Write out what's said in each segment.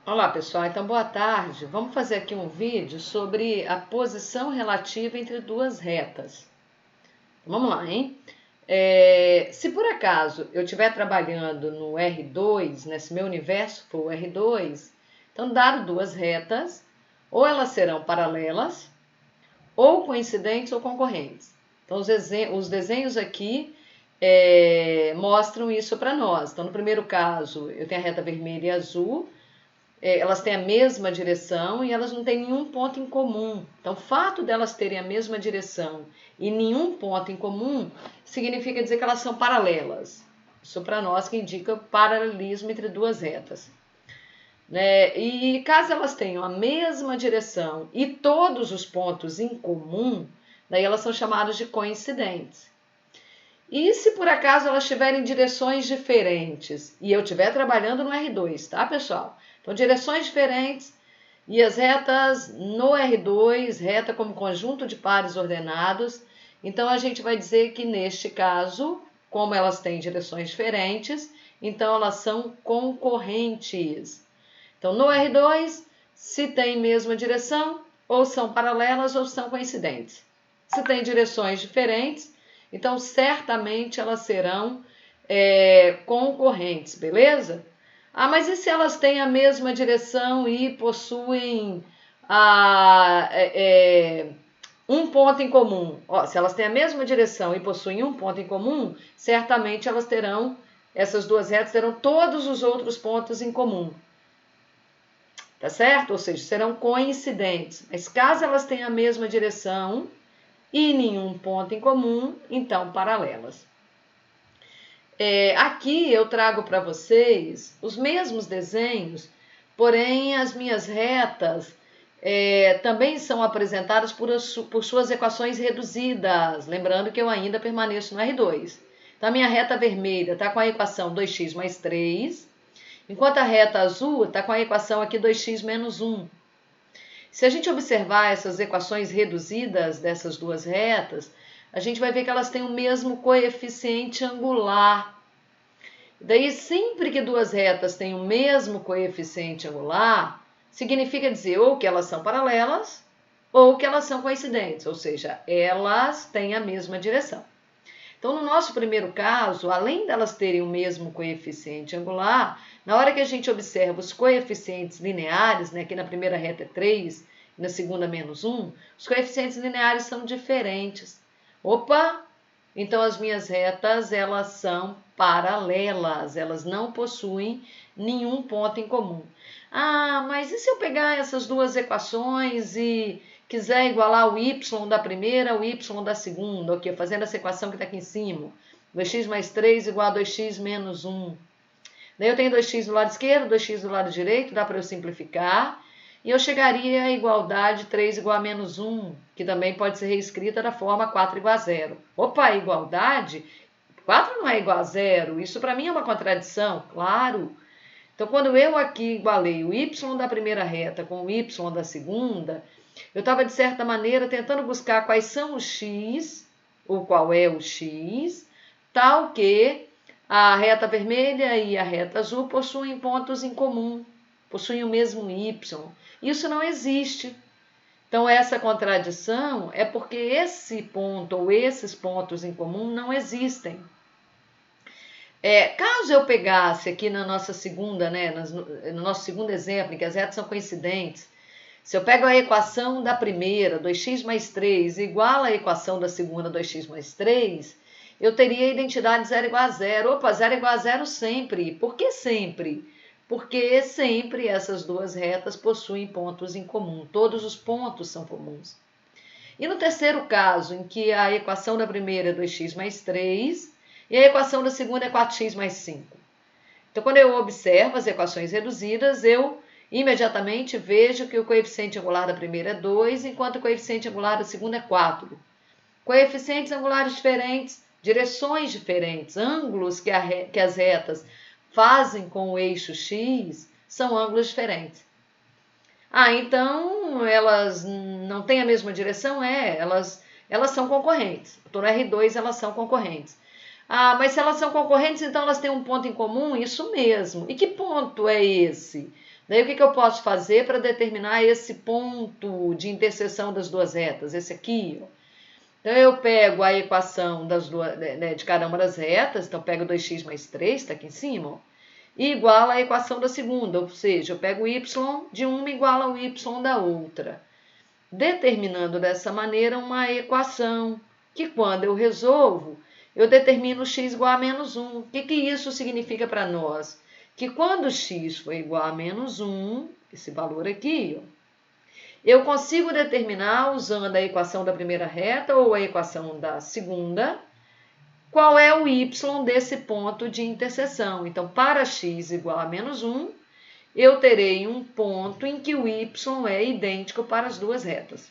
Olá pessoal, então boa tarde. Vamos fazer aqui um vídeo sobre a posição relativa entre duas retas. Vamos lá, hein? Se por acaso eu estiver trabalhando no R2, nesse meu universo for o R2, então dado duas retas, ou elas serão paralelas, ou coincidentes ou concorrentes. Então os desenhos aqui mostram isso para nós. Então no primeiro caso eu tenho a reta vermelha e azul, elas têm a mesma direção e elas não têm nenhum ponto em comum. Então, o fato delas terem a mesma direção e nenhum ponto em comum significa dizer que elas são paralelas. Isso para nós que indica paralelismo entre duas retas. E caso elas tenham a mesma direção e todos os pontos em comum, daí elas são chamadas de coincidentes. E se por acaso elas tiverem direções diferentes e eu estiver trabalhando no R2, tá, pessoal? Então, direções diferentes e as retas no R2, reta como conjunto de pares ordenados. Então, a gente vai dizer que neste caso, como elas têm direções diferentes, então elas são concorrentes. Então, no R2, se tem mesma direção, ou são paralelas ou são coincidentes. Se tem direções diferentes, então certamente elas serão concorrentes, beleza? Mas e se elas têm a mesma direção e possuem um ponto em comum? Se elas têm a mesma direção e possuem um ponto em comum, certamente elas terão, essas duas retas terão todos os outros pontos em comum. Tá certo? Ou seja, serão coincidentes. Mas caso elas tenham a mesma direção e nenhum ponto em comum, então paralelas. Aqui eu trago para vocês os mesmos desenhos, porém as minhas retas também são apresentadas por suas equações reduzidas, lembrando que eu ainda permaneço no R2. Então a minha reta vermelha está com a equação 2x mais 3, enquanto a reta azul está com a equação aqui 2x menos 1. Se a gente observar essas equações reduzidas dessas duas retas, a gente vai ver que elas têm o mesmo coeficiente angular. Daí, sempre que duas retas têm o mesmo coeficiente angular, significa dizer ou que elas são paralelas ou que elas são coincidentes, ou seja, elas têm a mesma direção. Então, no nosso primeiro caso, além delas terem o mesmo coeficiente angular, na hora que a gente observa os coeficientes lineares, aqui na primeira reta é 3, na segunda menos 1, os coeficientes lineares são diferentes. Opa! Então, as minhas retas, elas são paralelas, elas não possuem nenhum ponto em comum. Mas e se eu pegar essas duas equações e quiser igualar o y da primeira ao y da segunda, ok? Fazendo essa equação que está aqui em cima, 2x mais 3 igual a 2x menos 1. Daí eu tenho 2x do lado esquerdo, 2x do lado direito, dá para eu simplificar. E eu chegaria à igualdade 3 igual a menos 1, que também pode ser reescrita da forma 4 igual a 0. Opa, igualdade? 4 não é igual a 0, isso para mim é uma contradição, claro. Então, quando eu aqui igualei o y da primeira reta com o y da segunda, eu estava, de certa maneira, tentando buscar quais são os x, ou qual é o x, tal que a reta vermelha e a reta azul possuem pontos em comum, possuem o mesmo y. Isso não existe. Então, essa contradição é porque esse ponto ou esses pontos em comum não existem. Caso eu pegasse aqui na nossa segunda, no nosso segundo exemplo, em que as retas são coincidentes, se eu pego a equação da primeira, 2x mais 3, igual à equação da segunda, 2x mais 3, eu teria a identidade 0 igual a 0. Opa, 0 igual a 0 sempre. Por que sempre? Porque sempre essas duas retas possuem pontos em comum. Todos os pontos são comuns. E no terceiro caso, em que a equação da primeira é 2x mais 3 e a equação da segunda é 4x mais 5. Então, quando eu observo as equações reduzidas, eu imediatamente vejo que o coeficiente angular da primeira é 2, enquanto o coeficiente angular da segunda é 4. Coeficientes angulares diferentes, direções diferentes, ângulos que as retas fazem com o eixo x são ângulos diferentes. Então elas não têm a mesma direção? Elas são concorrentes. Estou no R2, elas são concorrentes. Mas se elas são concorrentes, então elas têm um ponto em comum? Isso mesmo. E que ponto é esse? Daí o que eu posso fazer para determinar esse ponto de interseção das duas retas? Esse aqui, ó. Então eu pego a equação das duas, né, de cada uma das retas, então eu pego 2x mais 3, está aqui em cima, ó, igual à equação da segunda, ou seja, eu pego o y de uma igual ao y da outra, determinando dessa maneira uma equação que quando eu resolvo, eu determino x igual a menos 1. O que isso significa para nós? Que quando x for igual a menos 1, esse valor aqui, ó, eu consigo determinar, usando a equação da primeira reta ou a equação da segunda, qual é o y desse ponto de interseção. Então, para x igual a menos 1, eu terei um ponto em que o y é idêntico para as duas retas.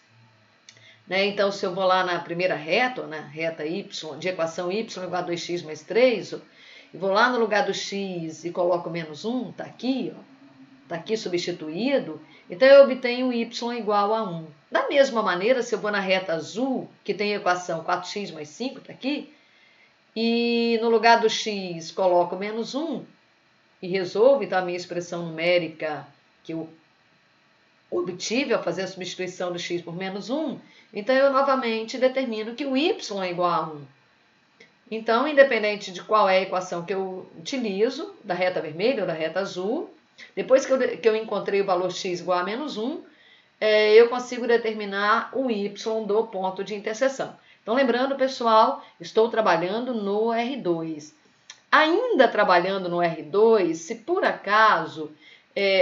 Né? Então, se eu vou lá na primeira reta, na reta y, de equação y igual a 2x mais 3, e vou lá no lugar do x e coloco menos 1, está aqui, ó, está aqui substituído, então eu obtenho o y igual a 1. Da mesma maneira, se eu vou na reta azul, que tem a equação 4x mais 5, está aqui, e no lugar do x coloco menos 1 e resolvo, então a minha expressão numérica que eu obtive ao fazer a substituição do x por menos 1, então eu novamente determino que o y é igual a 1. Então, independente de qual é a equação que eu utilizo, da reta vermelha ou da reta azul, depois que eu encontrei o valor x igual a menos 1, eu consigo determinar o y do ponto de interseção. Então, lembrando, pessoal, estou trabalhando no R2. Ainda trabalhando no R2, se por acaso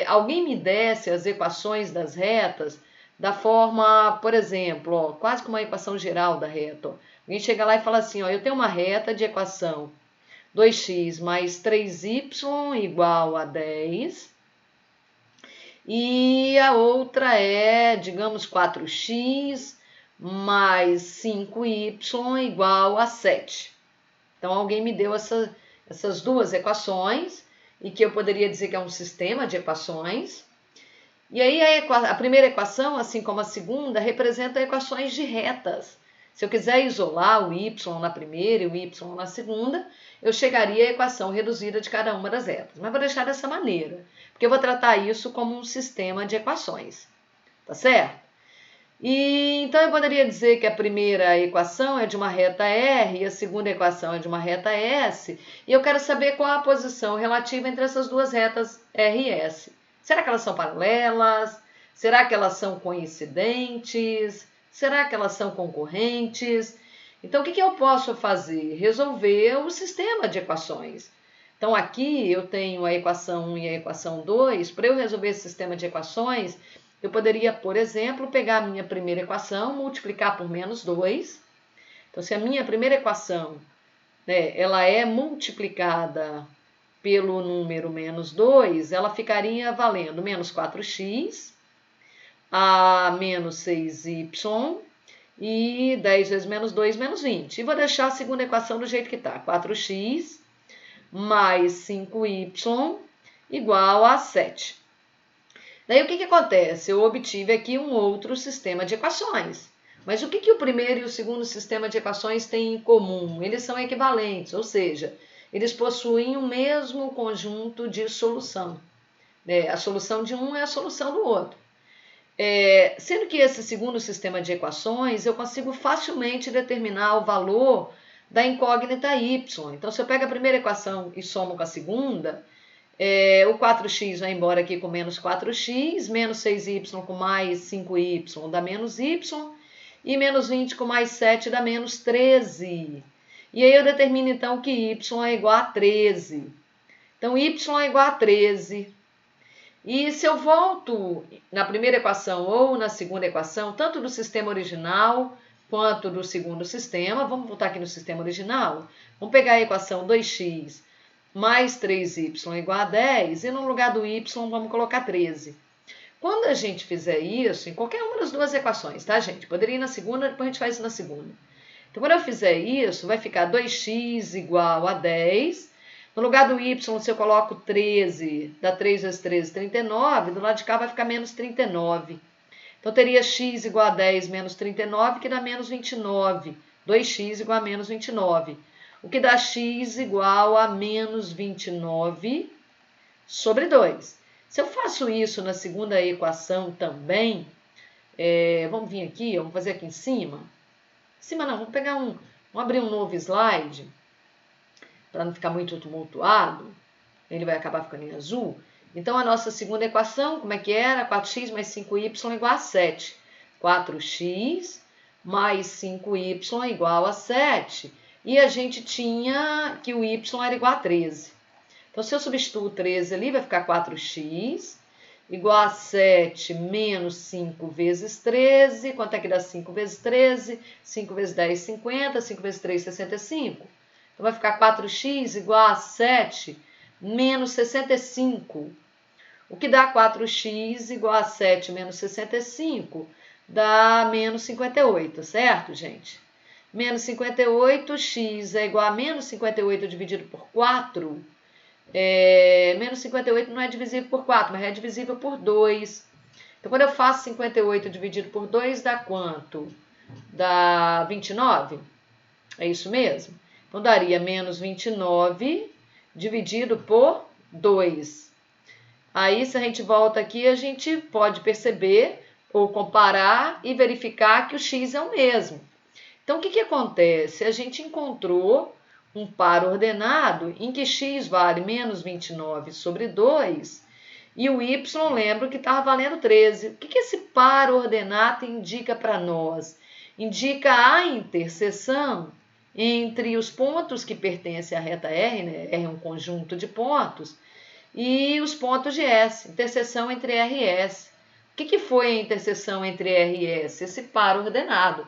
alguém me desse as equações das retas da forma, por exemplo, ó, quase como uma equação geral da reta. Ó. Alguém chega lá e fala assim, ó, eu tenho uma reta de equação 2x mais 3y igual a 10, e a outra é, digamos, 4x mais 5y igual a 7. Então, alguém me deu essas duas equações, e que eu poderia dizer que é um sistema de equações. E aí a primeira equação, assim como a segunda, representa equações de retas. Se eu quiser isolar o y na primeira e o y na segunda, eu chegaria à equação reduzida de cada uma das retas. Mas vou deixar dessa maneira, porque eu vou tratar isso como um sistema de equações. Tá certo? E então eu poderia dizer que a primeira equação é de uma reta R e a segunda equação é de uma reta S, e eu quero saber qual a posição relativa entre essas duas retas R e S. Será que elas são paralelas? Será que elas são coincidentes? Será que elas são concorrentes? Então, o que eu posso fazer? Resolver o sistema de equações. Então, aqui eu tenho a equação 1 e a equação 2. Para eu resolver esse sistema de equações, eu poderia, por exemplo, pegar a minha primeira equação, multiplicar por menos 2. Então, se a minha primeira equação, né, ela é multiplicada pelo número menos 2, ela ficaria valendo menos 4x, a menos 6y, e 10 vezes menos 2, menos 20. E vou deixar a segunda equação do jeito que está. 4x mais 5y igual a 7. Daí o que acontece? Eu obtive aqui um outro sistema de equações. Mas o que o primeiro e o segundo sistema de equações têm em comum? Eles são equivalentes, ou seja, eles possuem o mesmo conjunto de solução. A solução de um é a solução do outro. Sendo que esse segundo sistema de equações, eu consigo facilmente determinar o valor da incógnita y. Então, se eu pego a primeira equação e somo com a segunda, o 4x vai embora aqui com menos 4x, menos 6y com mais 5y dá menos y, e menos 20 com mais 7 dá menos 13. E aí eu determino então que y é igual a 13. Então, y é igual a 13. E se eu volto na primeira equação ou na segunda equação, tanto do sistema original quanto do segundo sistema, vamos voltar aqui no sistema original, vamos pegar a equação 2x mais 3y igual a 10, e no lugar do y vamos colocar 13. Quando a gente fizer isso, em qualquer uma das duas equações, tá, gente? Poderia ir na segunda, depois a gente faz isso na segunda. Então, quando eu fizer isso, vai ficar 2x igual a 10. No lugar do y, se eu coloco 13, dá 3 vezes 13, 39. Do lado de cá vai ficar menos 39. Então, teria x igual a 10 menos 39, que dá menos 29. 2x igual a menos 29. O que dá x igual a menos 29 sobre 2. Se eu faço isso na segunda equação também, vamos vir aqui, vamos fazer aqui em cima. Em cima não, vamos abrir um novo slide, para não ficar muito tumultuado. Ele vai acabar ficando em azul. Então, a nossa segunda equação, como é que era? 4x mais 5y igual a 7. 4x mais 5y igual a 7. E a gente tinha que o y era igual a 13. Então, se eu substituo 13 ali, vai ficar 4x igual a 7 menos 5 vezes 13. Quanto é que dá 5 vezes 13? 5 vezes 10, 50. 5 vezes 3, 65. Então, vai ficar 4x igual a 7 menos 65. O que dá 4x igual a 7 menos 65 dá menos 58, certo, gente? Menos 58, x é igual a menos 58 dividido por 4. Menos 58 não é divisível por 4, mas é divisível por 2. Então, quando eu faço 58 dividido por 2, dá quanto? Dá 29? É isso mesmo? Então, daria menos 29 dividido por 2. Aí, se a gente volta aqui, a gente pode perceber ou comparar e verificar que o x é o mesmo. Então, o que acontece? A gente encontrou um par ordenado em que x vale menos 29 sobre 2 e o y, lembro que estava valendo 13. O que esse par ordenado indica para nós? Indica a interseção entre os pontos que pertencem à reta R, né? R é um conjunto de pontos, e os pontos de S, interseção entre R e S. O que foi a interseção entre R e S? Esse par ordenado.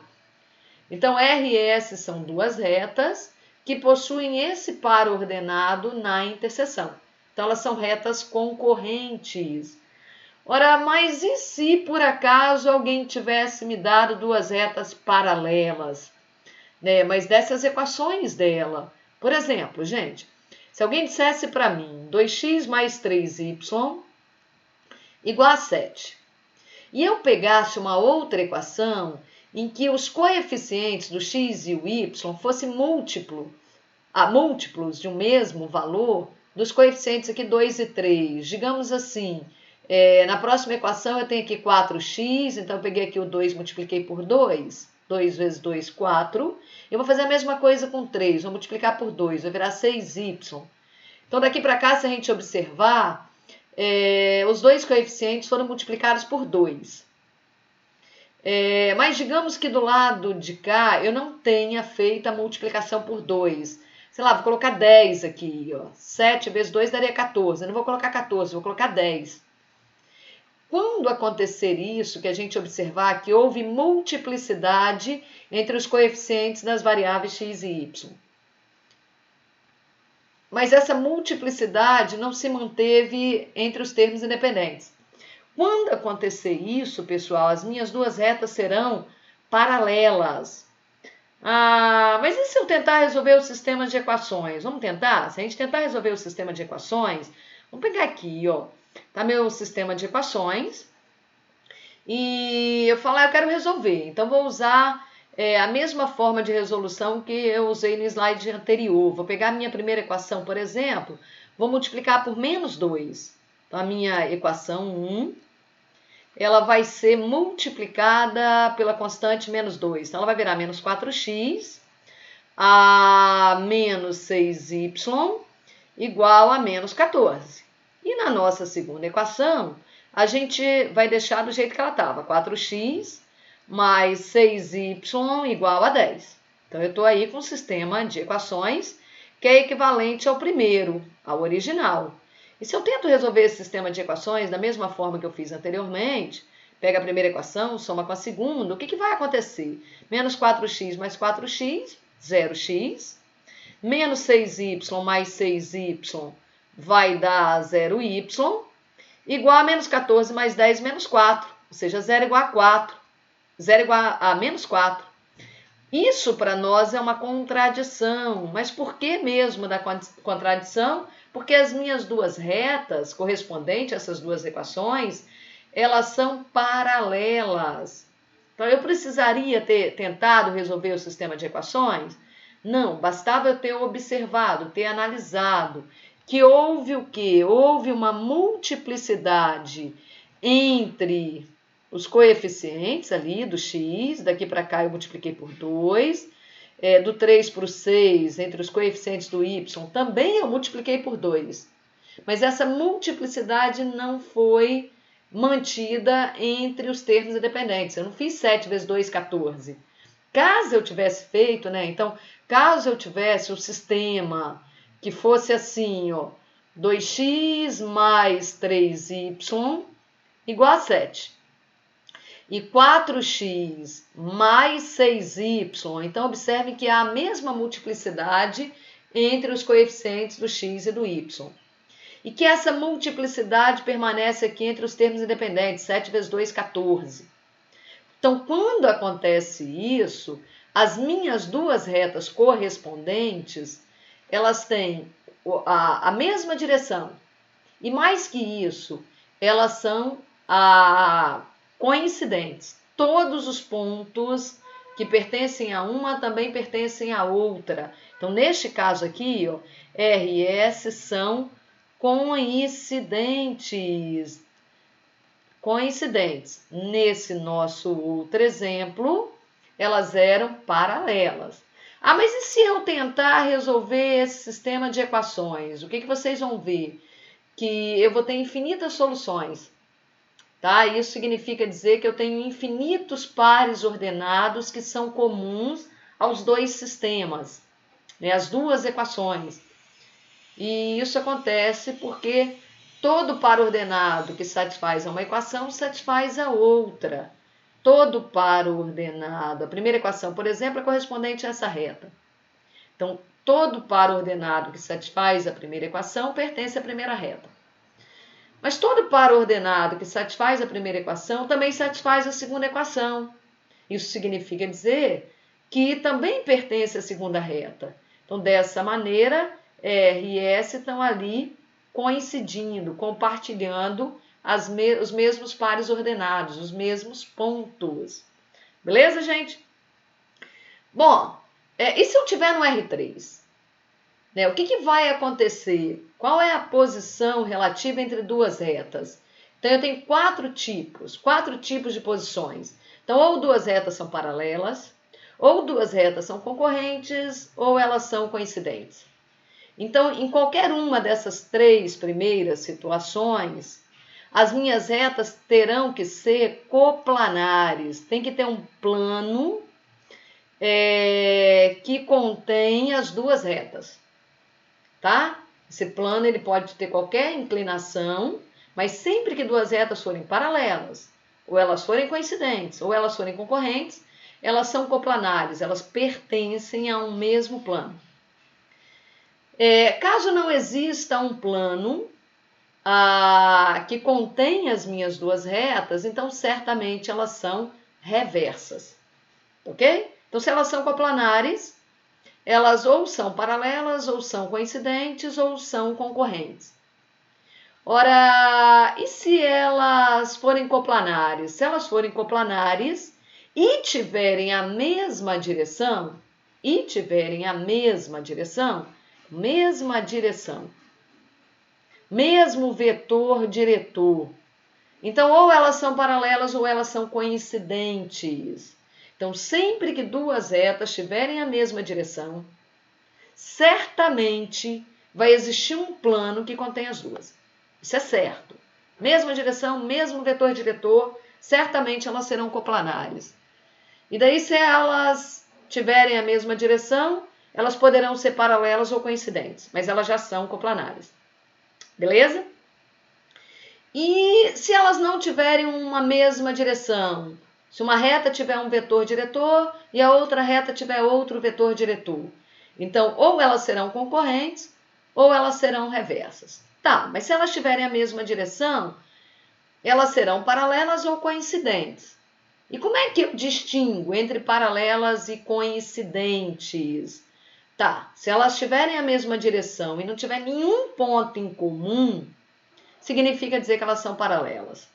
Então, R e S são duas retas que possuem esse par ordenado na interseção. Então, elas são retas concorrentes. Ora, mas e se por acaso alguém tivesse me dado duas retas paralelas? Mas dessas equações dela. Por exemplo, gente, se alguém dissesse para mim 2x mais 3y igual a 7, e eu pegasse uma outra equação em que os coeficientes do x e o y fossem múltiplos de um mesmo valor, dos coeficientes aqui 2 e 3, digamos assim, na próxima equação eu tenho aqui 4x, então eu peguei aqui o 2 e multipliquei por 2, 2 vezes 2, 4. Eu vou fazer a mesma coisa com 3, vou multiplicar por 2, vai virar 6y. Então, daqui para cá, se a gente observar, os dois coeficientes foram multiplicados por 2. Mas digamos que do lado de cá eu não tenha feito a multiplicação por 2. Sei lá, vou colocar 10 aqui. Ó. 7 vezes 2 daria 14. Eu não vou colocar 14, vou colocar 10. Quando acontecer isso, que a gente observar que houve multiplicidade entre os coeficientes das variáveis x e y. Mas essa multiplicidade não se manteve entre os termos independentes. Quando acontecer isso, pessoal, as minhas duas retas serão paralelas. Mas e se eu tentar resolver o sistema de equações? Vamos tentar? Se a gente tentar resolver o sistema de equações, vamos pegar aqui, ó. Tá meu sistema de equações. E eu falar, eu quero resolver. Então, vou usar a mesma forma de resolução que eu usei no slide anterior. Vou pegar a minha primeira equação, por exemplo, vou multiplicar por menos 2. Então, a minha equação 1, ela vai ser multiplicada pela constante menos 2. Então, ela vai virar menos 4x a menos 6y igual a menos 14. E na nossa segunda equação, a gente vai deixar do jeito que ela estava, 4x mais 6y igual a 10. Então, eu estou aí com um sistema de equações que é equivalente ao primeiro, ao original. E se eu tento resolver esse sistema de equações da mesma forma que eu fiz anteriormente, pega a primeira equação, soma com a segunda, o que vai acontecer? Menos 4x mais 4x, 0x. Menos 6y mais 6y vai dar 0y, igual a menos 14 mais 10 menos 4, ou seja, 0 igual a 4. 0 igual a menos 4. Isso para nós é uma contradição. Mas por que mesmo da contradição? Porque as minhas duas retas, correspondentes a essas duas equações, elas são paralelas. Então, eu precisaria ter tentado resolver o sistema de equações? Não, bastava eu ter observado, ter analisado que houve o quê? Houve uma multiplicidade entre os coeficientes ali do x, daqui para cá eu multipliquei por 2, do 3 para o 6, entre os coeficientes do y, também eu multipliquei por 2. Mas essa multiplicidade não foi mantida entre os termos independentes. Eu não fiz 7 vezes 2, 14. Caso eu tivesse feito, né? Então, caso eu tivesse um sistema que fosse assim, ó, 2x mais 3y igual a 7. E 4x mais 6y. Então, observe que há a mesma multiplicidade entre os coeficientes do x e do y. E que essa multiplicidade permanece aqui entre os termos independentes, 7 vezes 2, 14. Então, quando acontece isso, as minhas duas retas correspondentes, elas têm a mesma direção. E mais que isso, elas são coincidentes. Todos os pontos que pertencem a uma também pertencem à outra. Então, neste caso aqui, ó, R e S são coincidentes. Coincidentes. Nesse nosso outro exemplo, elas eram paralelas. Ah, mas e se eu tentar resolver esse sistema de equações? O que vocês vão ver? Que eu vou ter infinitas soluções. Tá? Isso significa dizer que eu tenho infinitos pares ordenados que são comuns aos dois sistemas, né? As duas equações. E isso acontece porque todo par ordenado que satisfaz uma equação satisfaz a outra. Todo par ordenado, a primeira equação, por exemplo, é correspondente a essa reta. Então, todo par ordenado que satisfaz a primeira equação pertence à primeira reta. Mas todo par ordenado que satisfaz a primeira equação também satisfaz a segunda equação. Isso significa dizer que também pertence à segunda reta. Então, dessa maneira, R e S estão ali coincidindo, compartilhando os mesmos pares ordenados, os mesmos pontos. Beleza, gente? Bom, e se eu tiver no R3? Né, o que vai acontecer? Qual é a posição relativa entre duas retas? Então, eu tenho quatro tipos de posições. Então, ou duas retas são paralelas, ou duas retas são concorrentes, ou elas são coincidentes. Então, em qualquer uma dessas três primeiras situações, as minhas retas terão que ser coplanares. Tem que ter um plano que contém as duas retas. Tá? Esse plano ele pode ter qualquer inclinação, mas sempre que duas retas forem paralelas, ou elas forem coincidentes, ou elas forem concorrentes, elas são coplanares, elas pertencem a um mesmo plano. Caso não exista um plano que contém as minhas duas retas, então certamente elas são reversas, ok? Então, se elas são coplanares, elas ou são paralelas, ou são coincidentes, ou são concorrentes. Ora, e se elas forem coplanares? Se elas forem coplanares e tiverem a mesma direção, mesmo vetor diretor. Então, ou elas são paralelas ou elas são coincidentes. Então, sempre que duas retas tiverem a mesma direção, certamente vai existir um plano que contém as duas. Isso é certo. Mesma direção, mesmo vetor diretor, certamente elas serão coplanares. E daí, se elas tiverem a mesma direção, elas poderão ser paralelas ou coincidentes, mas elas já são coplanares. Beleza? E se elas não tiverem uma mesma direção? Se uma reta tiver um vetor diretor e a outra reta tiver outro vetor diretor. Então, ou elas serão concorrentes ou elas serão reversas. Tá, mas se elas tiverem a mesma direção, elas serão paralelas ou coincidentes. E como é que eu distingo entre paralelas e coincidentes? Tá, se elas tiverem a mesma direção e não tiver nenhum ponto em comum, significa dizer que elas são paralelas.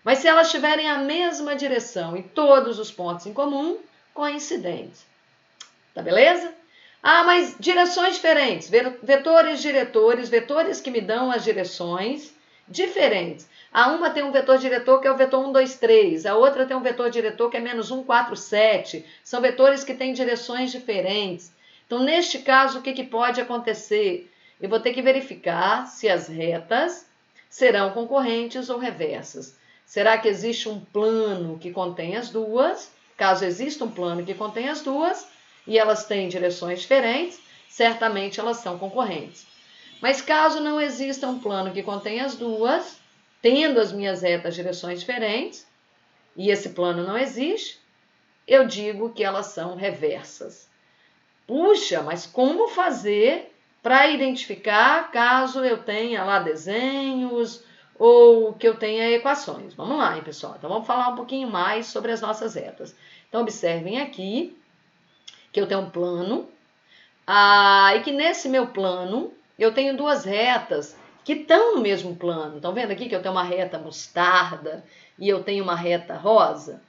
Mas se elas tiverem a mesma direção e todos os pontos em comum, coincidentes. Tá beleza? Ah, mas direções diferentes, vetores diretores, vetores que me dão as direções diferentes. A uma tem um vetor diretor que é o vetor 1, 2, 3, a outra tem um vetor diretor que é menos 1, 4, 7. São vetores que têm direções diferentes. Então, neste caso, o que pode acontecer? Eu vou ter que verificar se as retas serão concorrentes ou reversas. Será que existe um plano que contém as duas? Caso exista um plano que contém as duas e elas têm direções diferentes, certamente elas são concorrentes. Mas caso não exista um plano que contém as duas, tendo as minhas retas direções diferentes, e esse plano não existe, eu digo que elas são reversas. Puxa, mas como fazer para identificar caso eu tenha lá desenhos ou que eu tenha equações? Vamos lá, hein, pessoal? Então vamos falar um pouquinho mais sobre as nossas retas. Então observem aqui que eu tenho um plano, e que nesse meu plano eu tenho duas retas que estão no mesmo plano. Estão vendo aqui que eu tenho uma reta mostarda e eu tenho uma reta rosa?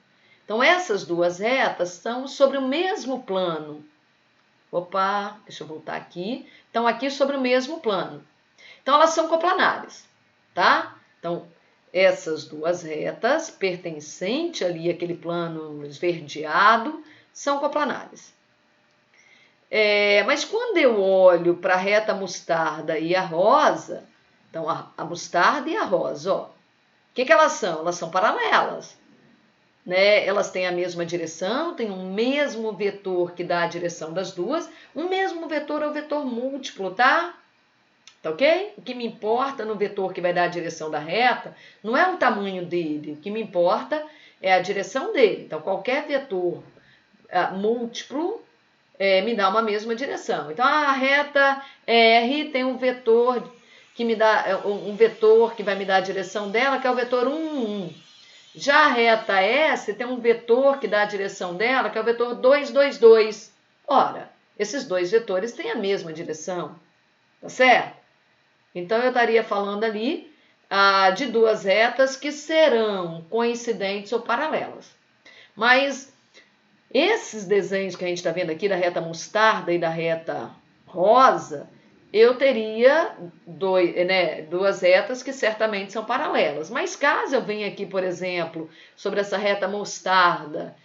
Então essas duas retas estão sobre o mesmo plano. Opa, deixa eu voltar aqui. Estão aqui sobre o mesmo plano. Então elas são coplanares, tá? Então essas duas retas pertencentes ali àquele plano esverdeado são coplanares. Mas quando eu olho para a reta mostarda e a rosa, então a mostarda e a rosa, ó, o que elas são? Elas são paralelas, né? Elas têm a mesma direção, têm o mesmo vetor que dá a direção das duas. O mesmo vetor é o vetor múltiplo, tá? Tá ok? O que me importa no vetor que vai dar a direção da reta não é o tamanho dele, o que me importa é a direção dele. Então, qualquer vetor múltiplo me dá uma mesma direção. Então, a reta R tem um vetor que me dá um vetor que vai me dar a direção dela, que é o vetor 1, 1. Já a reta S tem um vetor que dá a direção dela, que é o vetor 2, 2, 2. Ora, esses dois vetores têm a mesma direção, tá certo? Então, eu estaria falando ali de duas retas que serão coincidentes ou paralelas. Mas esses desenhos que a gente está vendo aqui, da reta mostarda e da reta rosa, eu teria duas retas que certamente são paralelas. Mas caso eu venha aqui, por exemplo, sobre essa reta mostarda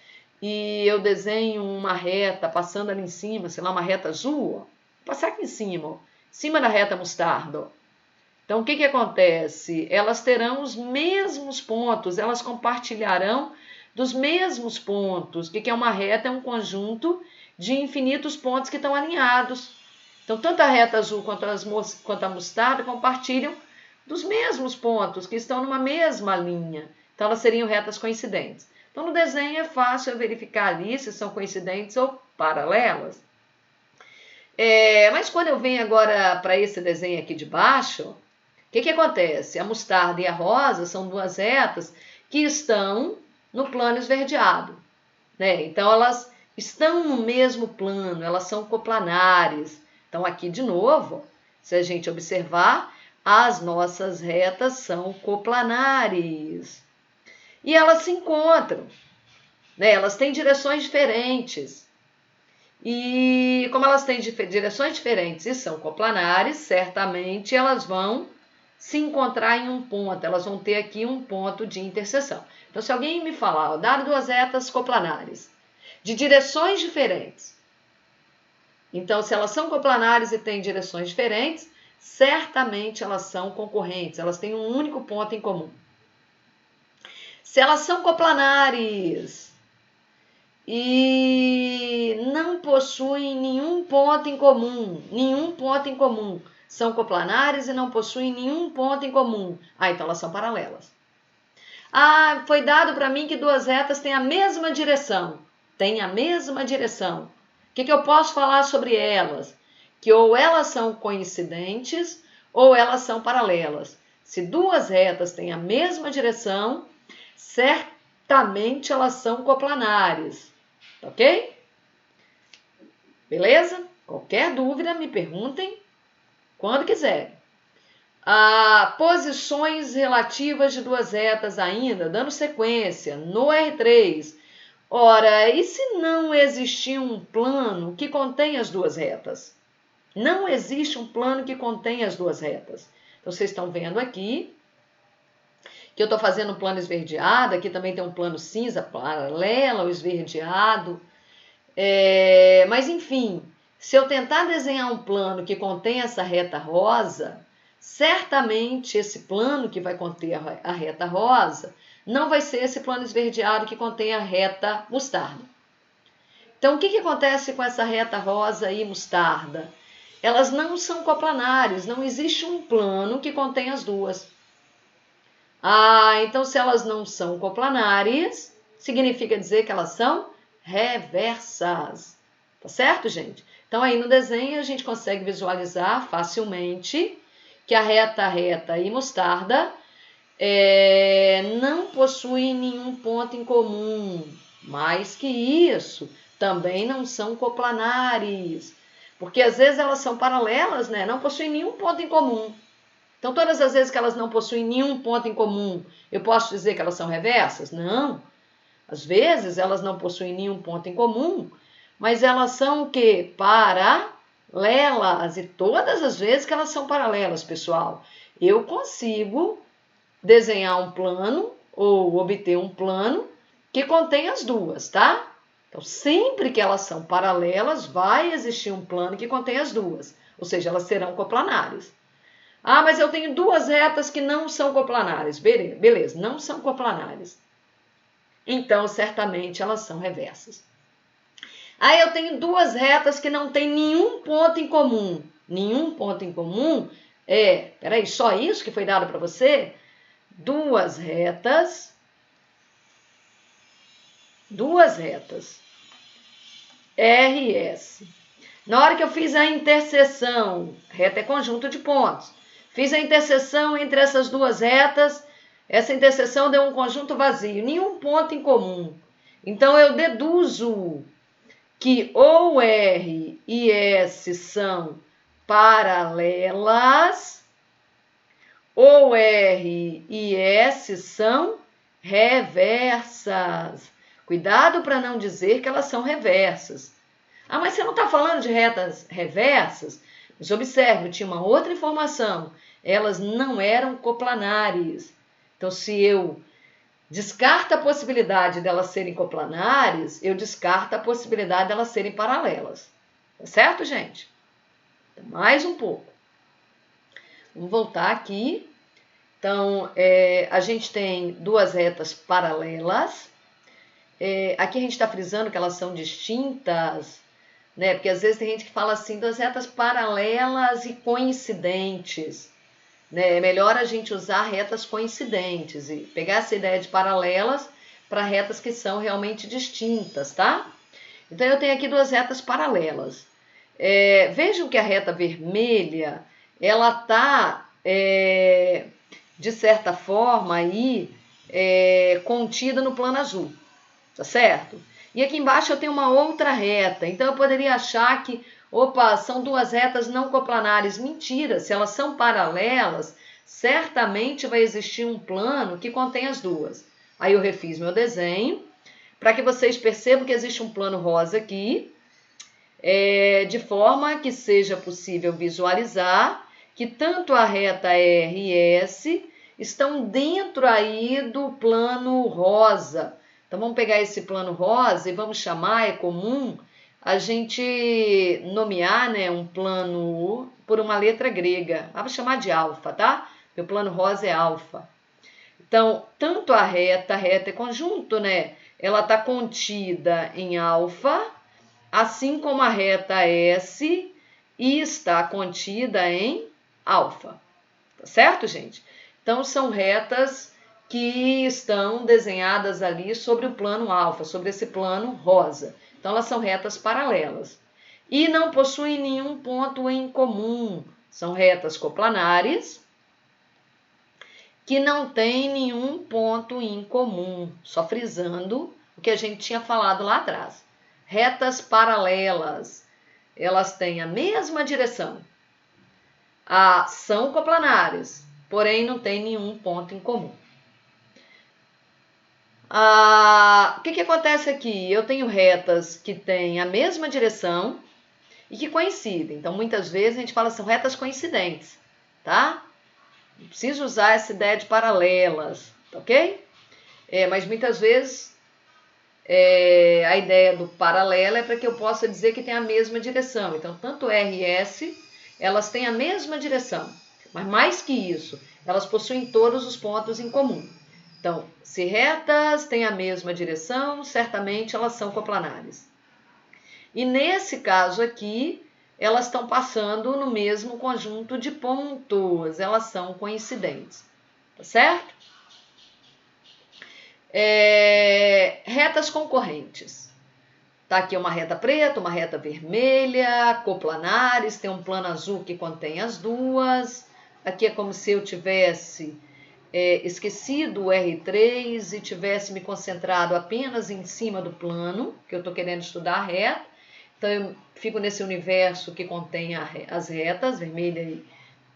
e eu desenho uma reta passando ali em cima, sei lá, uma reta azul, ó, vou passar aqui em cima da reta mostarda, ó. Então, o que acontece? Elas terão os mesmos pontos, elas compartilharão dos mesmos pontos. O que é uma reta? É um conjunto de infinitos pontos que estão alinhados. Então, tanto a reta azul quanto a mostarda compartilham dos mesmos pontos, que estão numa mesma linha. Então, elas seriam retas coincidentes. Então, no desenho é fácil eu verificar ali se são coincidentes ou paralelas. Mas quando eu venho agora para esse desenho aqui de baixo, o que acontece? A mostarda e a rosa são duas retas que estão no plano esverdeado, né? Então, elas estão no mesmo plano, elas são coplanares. Então, aqui de novo, se a gente observar, as nossas retas são coplanares. E elas se encontram, né? Elas têm direções diferentes. E como elas têm direções diferentes e são coplanares, certamente elas vão se encontrar em um ponto, elas vão ter aqui um ponto de interseção. Então, se alguém me falar, dar duas retas coplanares de direções diferentes, então, se elas são coplanares e têm direções diferentes, certamente elas são concorrentes, elas têm um único ponto em comum. Se elas são coplanares e não possuem nenhum ponto em comum, são coplanares e não possuem nenhum ponto em comum, então elas são paralelas. Foi dado para mim que duas retas têm a mesma direção. Tem a mesma direção. O que eu posso falar sobre elas? Que ou elas são coincidentes ou elas são paralelas. Se duas retas têm a mesma direção, certamente elas são coplanares. Ok? Beleza? Qualquer dúvida, me perguntem quando quiserem. Posições relativas de duas retas ainda, dando sequência, no R3. Ora, e se não existir um plano que contém as duas retas? Não existe um plano que contém as duas retas. Então, vocês estão vendo aqui que eu estou fazendo um plano esverdeado, aqui também tem um plano cinza paralelo ao esverdeado. Mas, enfim, se eu tentar desenhar um plano que contém essa reta rosa, certamente esse plano que vai conter a reta rosa não vai ser esse plano esverdeado que contém a reta mostarda. Então, o que acontece com essa reta rosa e mostarda? Elas não são coplanares, não existe um plano que contém as duas. Então se elas não são coplanares, significa dizer que elas são reversas. Tá certo, gente? Então aí no desenho a gente consegue visualizar facilmente que a reta e mostarda não possuem nenhum ponto em comum. Mais que isso, também não são coplanares. Porque às vezes elas são paralelas, né? Não possuem nenhum ponto em comum. Então, todas as vezes que elas não possuem nenhum ponto em comum, eu posso dizer que elas são reversas? Não. Às vezes elas não possuem nenhum ponto em comum, mas elas são o quê? Paralelas. E todas as vezes que elas são paralelas, pessoal, eu consigo desenhar um plano ou obter um plano que contém as duas, tá? Então, sempre que elas são paralelas, vai existir um plano que contém as duas. Ou seja, elas serão coplanares. Mas eu tenho duas retas que não são coplanares. Beleza, não são coplanares. Então, certamente, elas são reversas. Eu tenho duas retas que não têm nenhum ponto em comum. Nenhum ponto em comum peraí, só isso que foi dado para você? Duas retas, R e S. Na hora que eu fiz a interseção, reta é conjunto de pontos. Fiz a interseção entre essas duas retas, essa interseção deu um conjunto vazio, nenhum ponto em comum. Então, eu deduzo que ou R e S são paralelas, ou R e S são reversas. Cuidado para não dizer que elas são reversas. Mas você não está falando de retas reversas? Mas observe, tinha uma outra informação. Elas não eram coplanares. Então, se eu descarto a possibilidade delas serem coplanares, eu descarto a possibilidade delas serem paralelas. Tá certo, gente? Então, mais um pouco. Vamos voltar aqui. Então, a gente tem duas retas paralelas. Aqui a gente está frisando que elas são distintas, né? Porque às vezes tem gente que fala assim, duas retas paralelas e coincidentes, né? É melhor a gente usar retas coincidentes e pegar essa ideia de paralelas para retas que são realmente distintas, tá? Então eu tenho aqui duas retas paralelas. Vejam que a reta vermelha, ela está, de certa forma, aí, contida no plano azul, tá certo? E aqui embaixo eu tenho uma outra reta, então eu poderia achar que, são duas retas não coplanares. Mentira, se elas são paralelas, certamente vai existir um plano que contém as duas. Aí eu refiz meu desenho, para que vocês percebam que existe um plano rosa aqui, de forma que seja possível visualizar que tanto a reta R e S estão dentro aí do plano rosa. Então, vamos pegar esse plano rosa e vamos chamar, é comum a gente nomear, né, um plano por uma letra grega. Vamos chamar de alfa, tá? Porque o plano rosa é alfa. Então, tanto a reta é conjunto, né? Ela está contida em alfa, assim como a reta S e está contida em alfa. Tá certo, gente? Então, são retas que estão desenhadas ali sobre o plano alfa, sobre esse plano rosa. Então, elas são retas paralelas. E não possuem nenhum ponto em comum. São retas coplanares que não têm nenhum ponto em comum. Só frisando o que a gente tinha falado lá atrás. Retas paralelas, elas têm a mesma direção. São coplanares, porém não têm nenhum ponto em comum. O que acontece aqui? Eu tenho retas que têm a mesma direção e que coincidem. Então, muitas vezes a gente fala são retas coincidentes, tá? Não preciso usar essa ideia de paralelas, ok? Mas muitas vezes a ideia do paralelo é para que eu possa dizer que tem a mesma direção. Então, tanto R e S, elas têm a mesma direção. Mas mais que isso, elas possuem todos os pontos em comum. Então, se retas têm a mesma direção, certamente elas são coplanares. E nesse caso aqui, elas estão passando no mesmo conjunto de pontos, elas são coincidentes, tá certo? Retas concorrentes. Tá aqui uma reta preta, uma reta vermelha, coplanares, tem um plano azul que contém as duas. Aqui é como se eu tivesse esquecido o R3 e tivesse me concentrado apenas em cima do plano, que eu estou querendo estudar a reta. Então, eu fico nesse universo que contém as retas, vermelha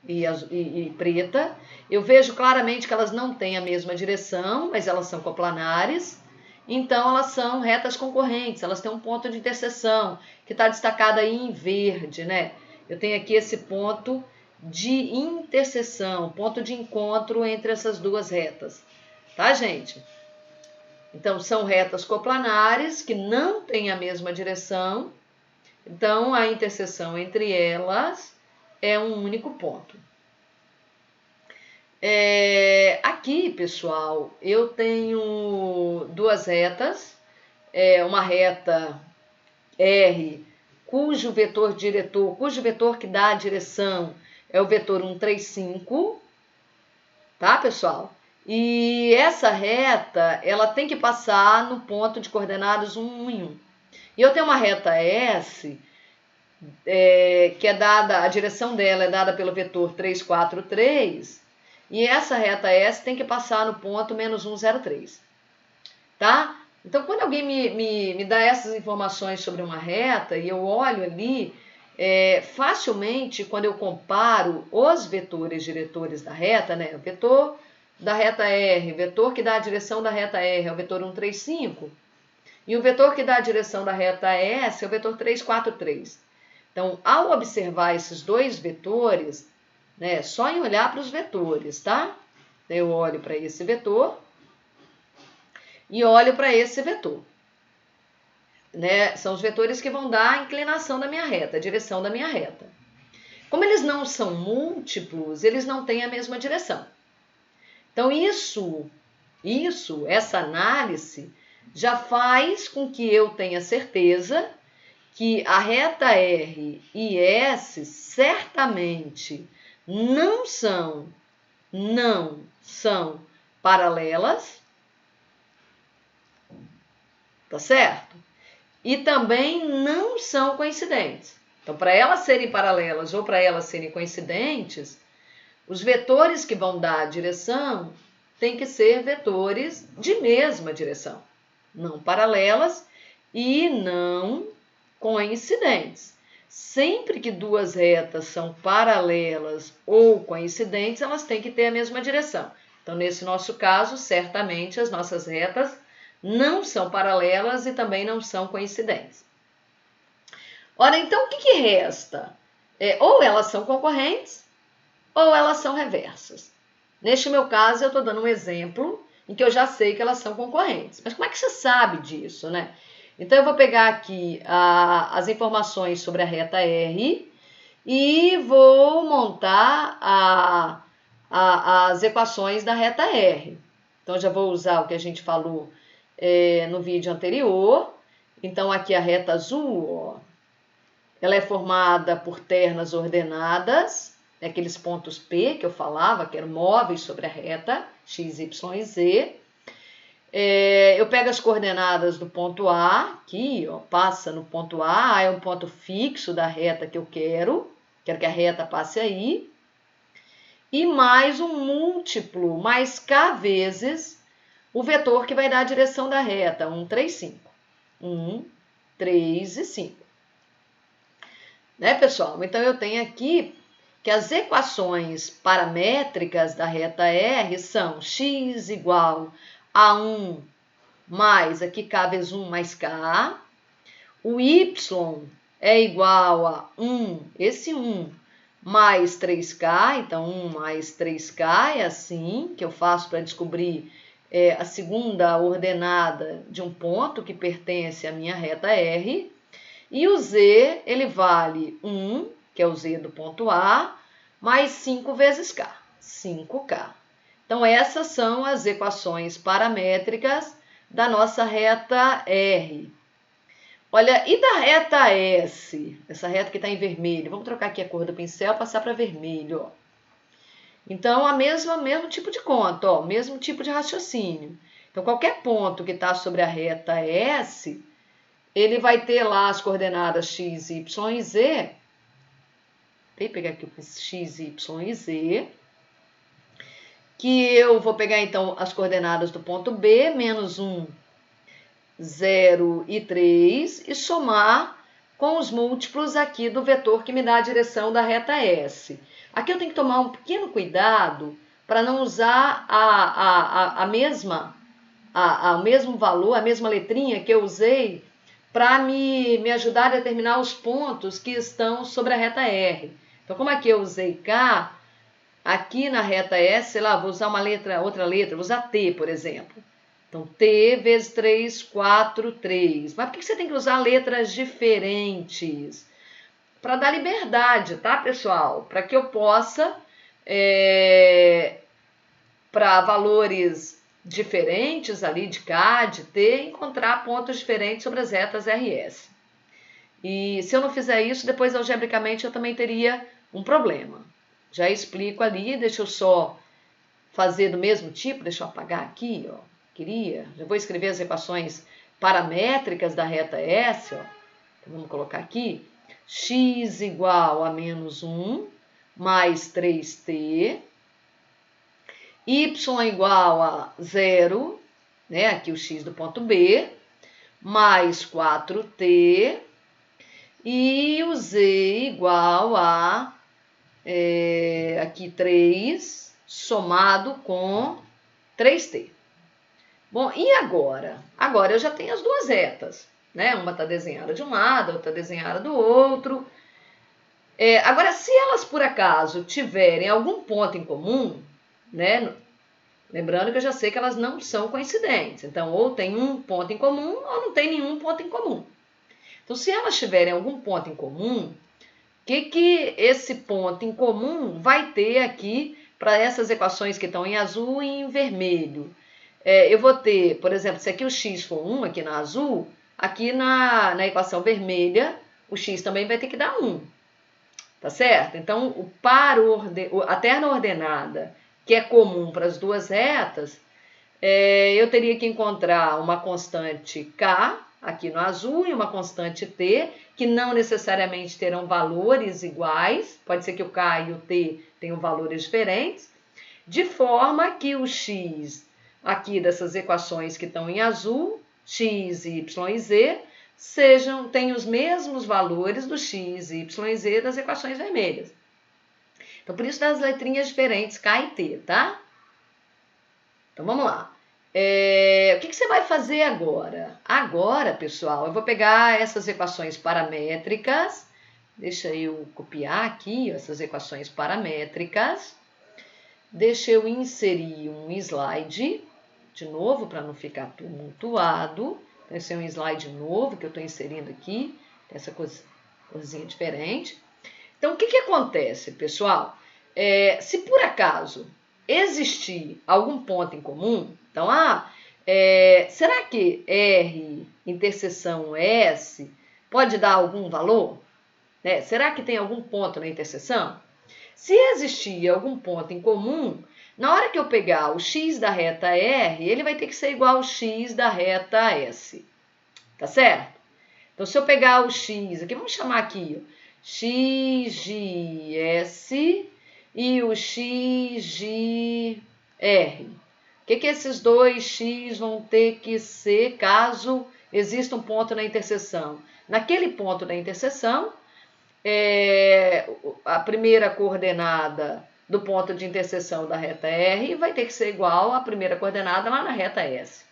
e preta. Eu vejo claramente que elas não têm a mesma direção, mas elas são coplanares. Então, elas são retas concorrentes, elas têm um ponto de interseção, que está destacado aí em verde, né? Eu tenho aqui esse ponto de interseção, ponto de encontro entre essas duas retas, tá, gente? Então, são retas coplanares que não têm a mesma direção, então a interseção entre elas é um único ponto. Aqui, pessoal, eu tenho duas retas, uma reta R, cujo vetor diretor, cujo vetor que dá a direção é o vetor 135, tá, pessoal? E essa reta, ela tem que passar no ponto de coordenadas 1, 1 e 1. E eu tenho uma reta S, que é dada, a direção dela é dada pelo vetor 3, 4, 3, e essa reta S tem que passar no ponto menos 1, 0, 3, tá? Então, quando alguém me dá essas informações sobre uma reta e eu olho ali, facilmente, quando eu comparo os vetores diretores da reta, né? O vetor da reta R, o vetor que dá a direção da reta R é o vetor 135, e o vetor que dá a direção da reta S é o vetor 3, 4, 3. Então, ao observar esses dois vetores, né, só em olhar para os vetores, tá? Eu olho para esse vetor e olho para esse vetor. Né? São os vetores que vão dar a inclinação da minha reta, a direção da minha reta. Como eles não são múltiplos, eles não têm a mesma direção. Então, essa análise já faz com que eu tenha certeza que a reta R e S certamente não são paralelas, tá certo? E também não são coincidentes. Então, para elas serem paralelas ou para elas serem coincidentes, os vetores que vão dar a direção têm que ser vetores de mesma direção, não paralelas e não coincidentes. Sempre que duas retas são paralelas ou coincidentes, elas têm que ter a mesma direção. Então, nesse nosso caso, certamente as nossas retas não são paralelas e também não são coincidentes. Ora, então o que resta? Ou elas são concorrentes ou elas são reversas. Neste meu caso, eu estou dando um exemplo em que eu já sei que elas são concorrentes. Mas como é que você sabe disso, né? Então, eu vou pegar aqui as informações sobre a reta R e vou montar as equações da reta R. Então, já vou usar o que a gente falou no vídeo anterior. Então, aqui a reta azul, ó, ela é formada por ternas ordenadas, aqueles pontos P que eu falava, que eram móveis sobre a reta, x, y e z. Eu pego as coordenadas do ponto A, aqui, ó, passa no ponto A é um ponto fixo da reta que eu quero que a reta passe aí, e mais um múltiplo, mais k vezes o vetor que vai dar a direção da reta, 1, 3, 5. 1, 3 e 5. Né, pessoal? Então, eu tenho aqui que as equações paramétricas da reta R são x igual a 1 mais aqui K vezes 1 mais K. O Y é igual a 1, esse 1, mais 3K. Então, 1 mais 3K é assim que eu faço para descobrir a segunda ordenada de um ponto que pertence à minha reta R. E o Z, ele vale 1, que é o Z do ponto A, mais 5 vezes K, 5K. Então, essas são as equações paramétricas da nossa reta R. Olha, e da reta S? Essa reta que está em vermelho. Vamos trocar aqui a cor do pincel, passar para vermelho. Ó. Então, mesmo tipo de conta, ó, mesmo tipo de raciocínio. Então, qualquer ponto que está sobre a reta S, ele vai ter lá as coordenadas x, y e z. Vou pegar aqui o x, y e z. Que eu vou pegar, então, as coordenadas do ponto B, menos 1, 0 e 3, e somar com os múltiplos aqui do vetor que me dá a direção da reta S. Aqui eu tenho que tomar um pequeno cuidado para não usar o mesmo valor, a mesma letrinha que eu usei para me ajudar a determinar os pontos que estão sobre a reta R. Então, como aqui eu usei K, aqui na reta S, sei lá, vou usar outra letra, vou usar T, por exemplo. Então, T vezes 3, 4, 3. Mas por que você tem que usar letras diferentes? Para dar liberdade, tá, pessoal? Para que eu possa, para valores diferentes ali de K, de T, encontrar pontos diferentes sobre as retas RS. E se eu não fizer isso, depois algebricamente eu também teria um problema. Já explico ali, deixa eu só fazer do mesmo tipo, deixa eu apagar aqui, ó. Já vou escrever as equações paramétricas da reta S, ó. Então, vamos colocar aqui, x igual a menos 1, mais 3t, y igual a 0, né, aqui o x do ponto B, mais 4t, e o z igual a, aqui 3, somado com 3t. Bom, e agora? Agora eu já tenho as duas retas, né? Uma está desenhada de um lado, outra está desenhada do outro. Agora, se elas por acaso tiverem algum ponto em comum, né? Lembrando que eu já sei que elas não são coincidentes. Então, ou tem um ponto em comum ou não tem nenhum ponto em comum. Então, se elas tiverem algum ponto em comum, o que esse ponto em comum vai ter aqui para essas equações que estão em azul e em vermelho? Eu vou ter, por exemplo, se aqui o x for 1, aqui na azul, aqui na equação vermelha, o x também vai ter que dar 1. Tá certo? Então, a terna ordenada, que é comum para as duas retas, eu teria que encontrar uma constante k, aqui no azul, e uma constante t, que não necessariamente terão valores iguais, pode ser que o k e o t tenham valores diferentes, de forma que o x aqui dessas equações que estão em azul, x, y e z, tenham os mesmos valores do x, y e z das equações vermelhas. Então, por isso das letrinhas diferentes, K e T, tá? Então, vamos lá. O que você vai fazer agora? Agora, pessoal, eu vou pegar essas equações paramétricas, deixa eu copiar aqui essas equações paramétricas, deixa eu inserir um slide, de novo, para não ficar tumultuado. Então, esse é um slide novo que eu estou inserindo aqui, essa corzinha diferente. Então, o que acontece, pessoal? Se por acaso existir algum ponto em comum, então, será que R interseção S pode dar algum valor? Será que tem algum ponto na interseção? Se existir algum ponto em comum, na hora que eu pegar o x da reta R, ele vai ter que ser igual ao x da reta S. Tá certo? Então, se eu pegar o x, aqui vamos chamar aqui, ó, x de S e o x de R. O que esses dois x vão ter que ser caso exista um ponto na interseção? Naquele ponto da interseção, a primeira coordenada do ponto de interseção da reta R vai ter que ser igual à primeira coordenada lá na reta S.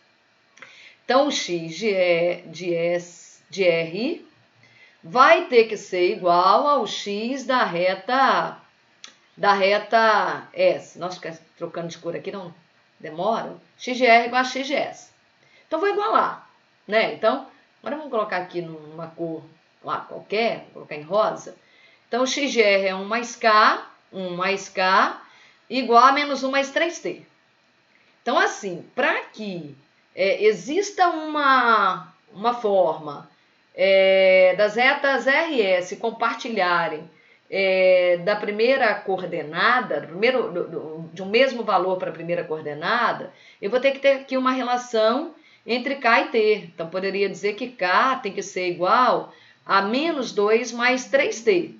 Então, o x de R vai ter que ser igual ao x da reta S. Nossa, ficar trocando de cor aqui não demora. X de R igual a x de S. Então, vou igualar, né? Então, agora vamos colocar aqui numa cor lá qualquer, vou colocar em rosa. Então, o x de R é 1 mais K, igual a menos 1 mais 3T. Então, assim, para que exista uma forma das retas RS compartilharem da primeira coordenada, de um mesmo valor para a primeira coordenada, eu vou ter que ter aqui uma relação entre K e T. Então, poderia dizer que K tem que ser igual a menos 2 mais 3T.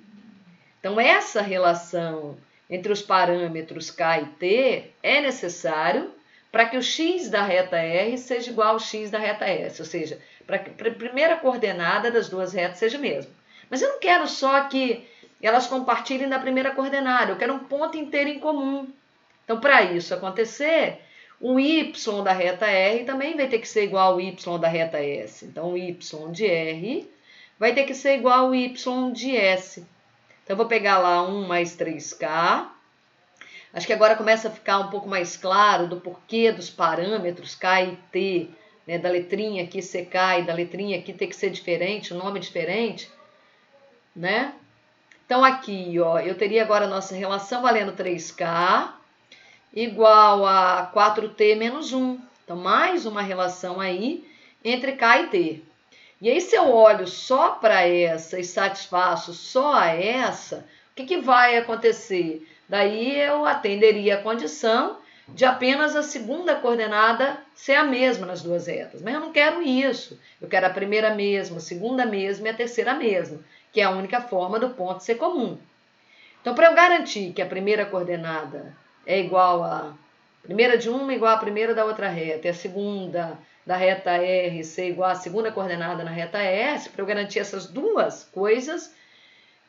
Então, essa relação entre os parâmetros K e T é necessário para que o x da reta R seja igual ao x da reta S, ou seja, para que a primeira coordenada das duas retas seja a mesma. Mas eu não quero só que elas compartilhem da primeira coordenada, eu quero um ponto inteiro em comum. Então, para isso acontecer, o y da reta R também vai ter que ser igual ao y da reta S. Então, o y de R vai ter que ser igual ao y de S. Então, eu vou pegar lá 1 mais 3K. Acho que agora começa a ficar um pouco mais claro do porquê dos parâmetros K e T, né, da letrinha aqui ser K e da letrinha aqui ter que ser diferente, o nome é diferente, né? Então, aqui, ó, eu teria agora a nossa relação valendo 3K igual a 4T menos 1. Então, mais uma relação aí entre K e T. E aí, se eu olho só para essa e satisfaço só a essa, o que vai acontecer? Daí eu atenderia a condição de apenas a segunda coordenada ser a mesma nas duas retas. Mas eu não quero isso. Eu quero a primeira mesma, a segunda mesma e a terceira mesma, que é a única forma do ponto ser comum. Então, para eu garantir que a primeira coordenada é igual a primeira de uma igual a primeira da outra reta, e a segunda da reta R ser igual à segunda coordenada na reta S, para eu garantir essas duas coisas,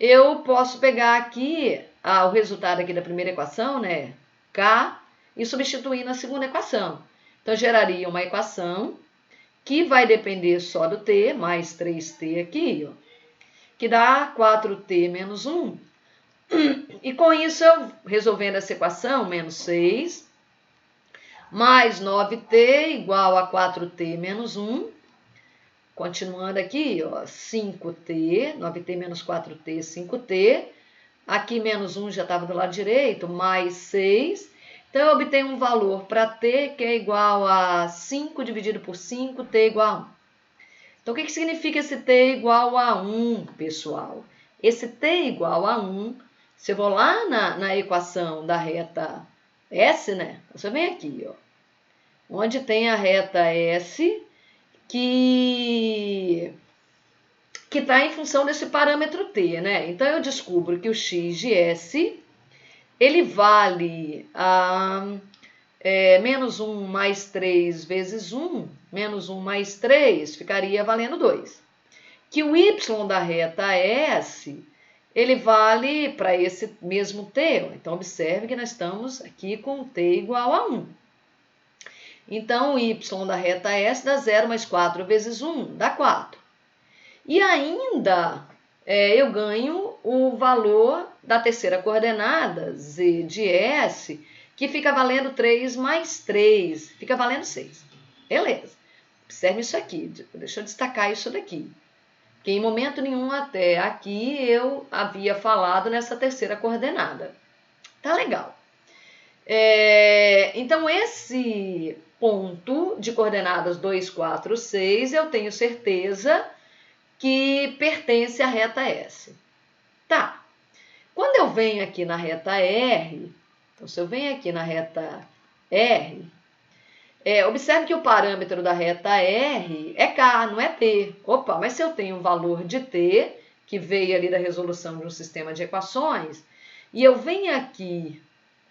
eu posso pegar aqui o resultado aqui da primeira equação, né, K, e substituir na segunda equação. Então, geraria uma equação que vai depender só do T, mais 3T aqui, ó, que dá 4T menos 1. E com isso, eu resolvendo essa equação, menos 6, mais 9T igual a 4T menos 1. Continuando aqui, ó, 5T, 9T menos 4T, 5T. Aqui menos 1 já estava do lado direito, mais 6. Então, eu obtenho um valor para T que é igual a 5 dividido por 5, T igual a 1. Então, o que significa esse T igual a 1, pessoal? Esse T igual a 1, se eu vou lá na equação da reta S, né? Você vem aqui, ó, onde tem a reta S que está em função desse parâmetro T, né? Então, eu descubro que o x de S, ele vale menos 1 mais 3 vezes 1, menos 1 mais 3, ficaria valendo 2. Que o y da reta S, ele vale para esse mesmo T. Então, observe que nós estamos aqui com T igual a 1. Então, o y da reta S dá 0 mais 4 vezes 1, dá 4. E ainda eu ganho o valor da terceira coordenada, z de S, que fica valendo 3 mais 3, fica valendo 6. Beleza. Observe isso aqui, deixa eu destacar isso daqui. Que em momento nenhum até aqui eu havia falado nessa terceira coordenada. Tá legal. Então, esse ponto de coordenadas 2, 4, 6, eu tenho certeza que pertence à reta S. Tá. Quando eu venho aqui na reta R, então se eu venho aqui na reta R, observe que o parâmetro da reta R é K, não é T. Opa, mas se eu tenho um valor de T, que veio ali da resolução de um sistema de equações, e eu venho aqui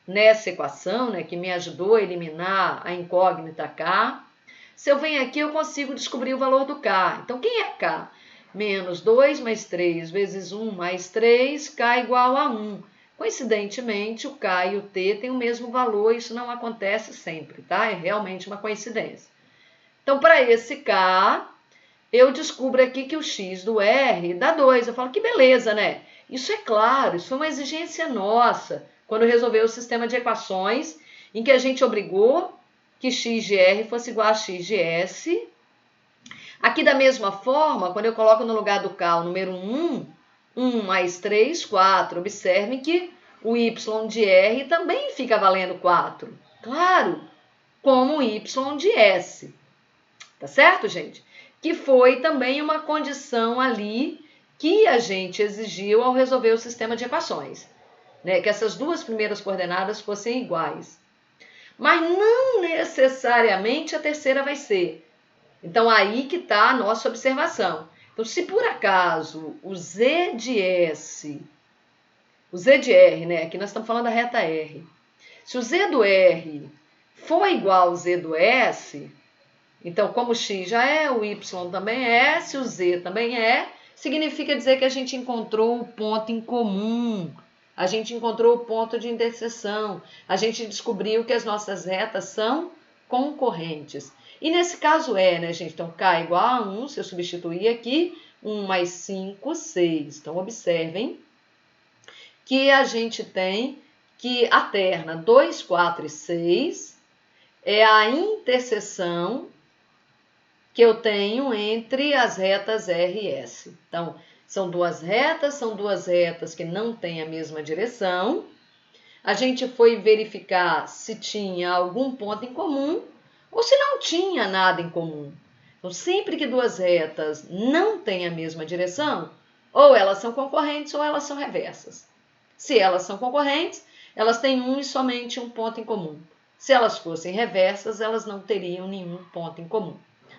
nessa equação, né, que me ajudou a eliminar a incógnita K, se eu venho aqui, eu consigo descobrir o valor do K. Então, quem é K? Menos 2 mais 3 vezes 1 mais 3, K igual a 1. Coincidentemente, o K e o T têm o mesmo valor, isso não acontece sempre, tá? É realmente uma coincidência. Então, para esse K, eu descubro aqui que o x do R dá 2. Eu falo, que beleza, né? Isso é claro, isso foi uma exigência nossa, quando resolveu o sistema de equações, em que a gente obrigou que x de R fosse igual a x de S. Aqui, da mesma forma, quando eu coloco no lugar do K o número 1, 1 mais 3, 4. Observem que o y de R também fica valendo 4. Claro, como o y de S. Tá certo, gente? Que foi também uma condição ali que a gente exigiu ao resolver o sistema de equações, né? Que essas duas primeiras coordenadas fossem iguais. Mas não necessariamente a terceira vai ser. Então, aí que está a nossa observação. Então, se por acaso o z de S, o z de R, né? Aqui nós estamos falando da reta R. Se o z do R for igual ao z do S, então, como o x já é, o y também é, se o z também é, significa dizer que a gente encontrou o ponto em comum, a gente encontrou o ponto de interseção, a gente descobriu que as nossas retas são concorrentes. E nesse caso é, né, gente? Então, K igual a 1, se eu substituir aqui, 1 mais 5, 6. Então, observem que a gente tem que a terna 2, 4 e 6 é a interseção que eu tenho entre as retas R e S. Então, são duas retas que não têm a mesma direção. A gente foi verificar se tinha algum ponto em comum ou se não tinha nada em comum. Então, sempre que duas retas não têm a mesma direção, ou elas são concorrentes ou elas são reversas. Se elas são concorrentes, elas têm um e somente um ponto em comum. Se elas fossem reversas, elas não teriam nenhum ponto em comum.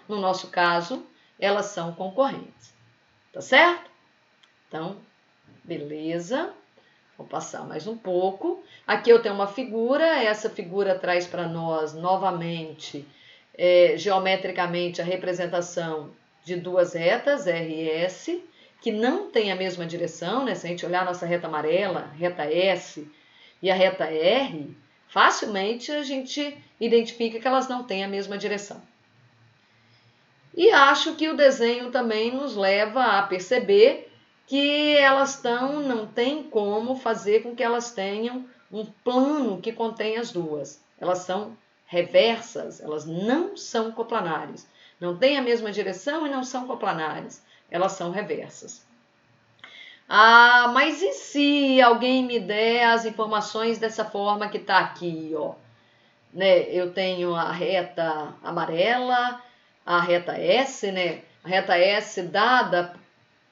No nosso caso, elas são concorrentes. Tá certo? Então, beleza. Vou passar mais um pouco. Aqui eu tenho uma figura. Essa figura traz para nós, novamente, geometricamente, a representação de duas retas, R e S, que não têm a mesma direção, né? Se a gente olhar a nossa reta amarela, reta S e a reta R, facilmente a gente identifica que elas não têm a mesma direção. E acho que o desenho também nos leva a perceber que elas não tem como fazer com que elas tenham um plano que contém as duas. Elas são reversas, elas não são coplanares. Não têm a mesma direção e não são coplanares. Elas são reversas. Ah, mas e se alguém me der as informações dessa forma que está aqui, ó? Né? Eu tenho a reta amarela, a reta S, né? A reta S dada,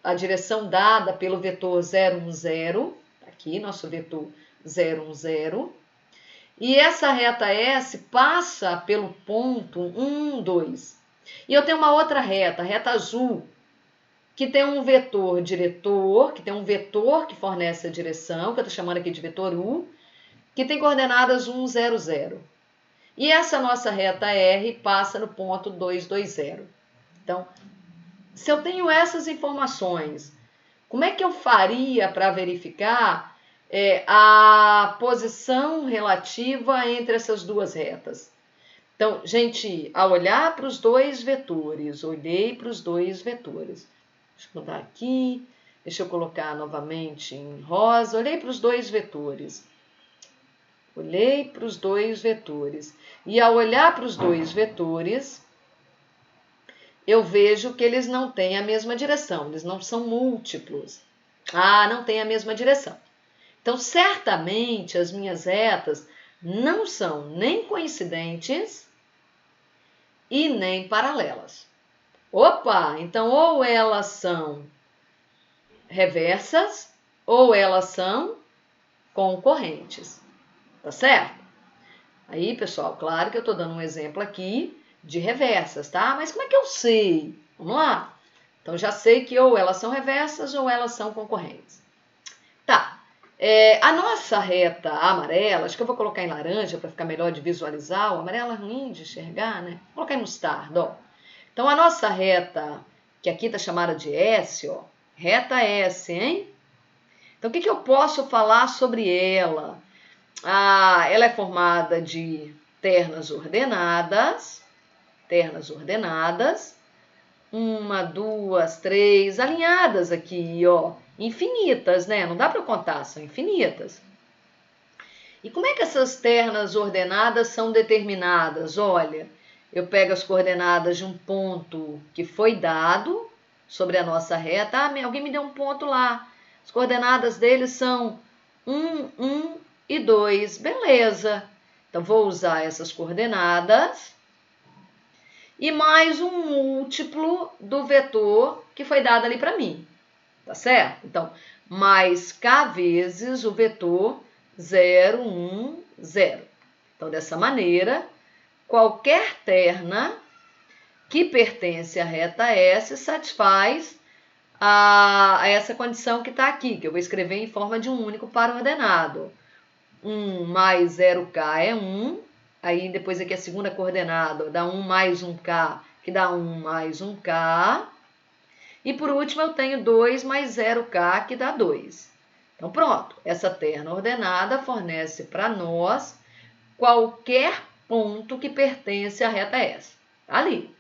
a direção dada pelo vetor 0, 1, 0, aqui nosso vetor 0, 1, 0, e essa reta S passa pelo ponto 1, 2. E eu tenho uma outra reta, a reta azul, que tem um vetor diretor, que tem um vetor que fornece a direção, que eu estou chamando aqui de vetor U, que tem coordenadas 1, 0, 0. E essa nossa reta R passa no ponto 2, 2, 0. Então, se eu tenho essas informações, como é que eu faria para verificar a posição relativa entre essas duas retas? Então, gente, ao olhar para os dois vetores, olhei para os dois vetores. Deixa eu mudar aqui, deixa eu colocar novamente em rosa. Olhei para os dois vetores. Olhei para os dois vetores. E ao olhar para os dois vetores, eu vejo que eles não têm a mesma direção, eles não são múltiplos. Ah, não têm a mesma direção. Então, certamente, as minhas retas não são nem coincidentes e nem paralelas. Opa! Então, ou elas são reversas, ou elas são concorrentes. Tá certo? Aí, pessoal, claro que eu estou dando um exemplo aqui de reversas, tá? Mas como é que eu sei? Vamos lá? Então, já sei que ou elas são reversas ou elas são concorrentes. Tá. A nossa reta amarela, acho que eu vou colocar em laranja para ficar melhor de visualizar. O amarelo é ruim de enxergar, né? Vou colocar em mostarda, ó. Então, a nossa reta, que aqui está chamada de S, ó. Reta S, hein? Então, o que eu posso falar sobre ela? Ela é formada de ternas ordenadas, ternas ordenadas, 1, 2, 3, alinhadas aqui, ó, infinitas, né? Não dá para contar, são infinitas. E como é que essas ternas ordenadas são determinadas? Olha, eu pego as coordenadas de um ponto que foi dado sobre a nossa reta. Ah, alguém me deu um ponto lá. As coordenadas dele são 1, 1 e 2. Beleza. Então, vou usar essas coordenadas e mais um múltiplo do vetor que foi dado ali para mim. Tá certo? Então, mais k vezes o vetor 0, 1, 0. Então, dessa maneira, qualquer terna que pertence à reta S satisfaz a essa condição que está aqui, que eu vou escrever em forma de um único par ordenado. 1 mais 0k é 1, aí depois aqui a segunda coordenada dá 1 mais 1k, que dá 1 mais 1k, e por último eu tenho 2 mais 0k, que dá 2. Então pronto, essa terna ordenada fornece para nós qualquer ponto que pertence à reta S. Tá ali.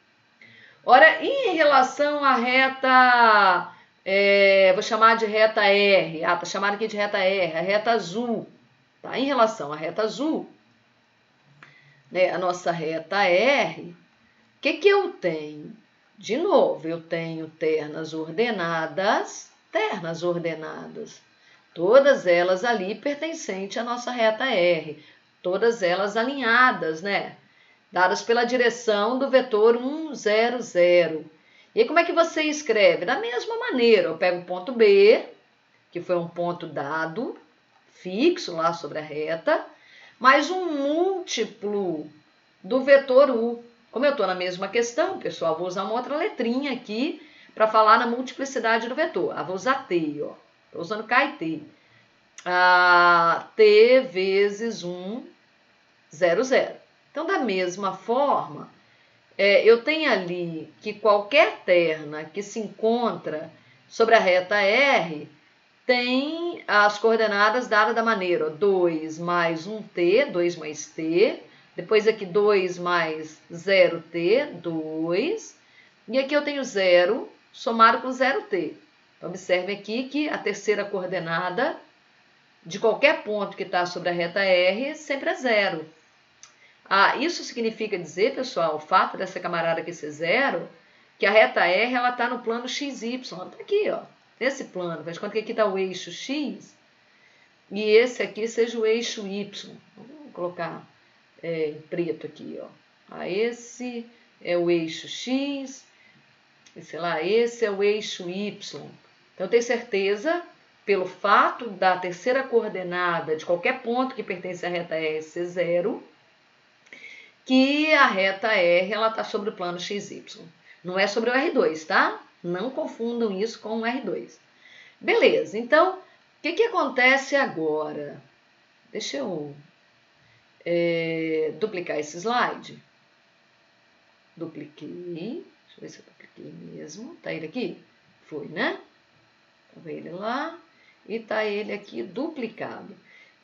Ora, e em relação à reta, vou chamar de reta R, tá chamada aqui de reta R, a reta azul. Tá? Em relação à reta azul, né, a nossa reta R, o que eu tenho? De novo, eu tenho ternas ordenadas, todas elas ali pertencentes à nossa reta R, todas elas alinhadas, né? Dadas pela direção do vetor 1, 0, 0. E aí, como é que você escreve? Da mesma maneira, eu pego o ponto B, que foi um ponto dado, fixo lá sobre a reta, mais um múltiplo do vetor U. Como eu estou na mesma questão, pessoal, vou usar uma outra letrinha aqui para falar na multiplicidade do vetor. Vou usar T, ó. Estou usando K e T. T vezes 1, 0, 0. Então, da mesma forma, eu tenho ali que qualquer terna que se encontra sobre a reta R tem as coordenadas dadas da maneira 2 mais 1t, 2 mais t, depois aqui 2 mais 0t, 2, e aqui eu tenho 0 somado com 0t. Então, observe aqui que a terceira coordenada de qualquer ponto que está sobre a reta R sempre é 0. Isso significa dizer, pessoal, o fato dessa camarada aqui ser 0, que a reta R está no plano XY. Está aqui, ó, nesse plano. Faz conta que aqui está o eixo X e esse aqui seja o eixo Y. Vamos colocar preto aqui, ó. Esse é o eixo X e, sei lá, esse é o eixo Y. Então, eu tenho certeza, pelo fato da terceira coordenada de qualquer ponto que pertence à reta R ser 0, que a reta R está sobre o plano XY. Não é sobre o R2, tá? Não confundam isso com o R2. Beleza, então, o que acontece agora? Deixa eu duplicar esse slide. Dupliquei. Deixa eu ver se eu dupliquei mesmo. Tá ele aqui? Foi, né? Estava ele lá e tá ele aqui duplicado.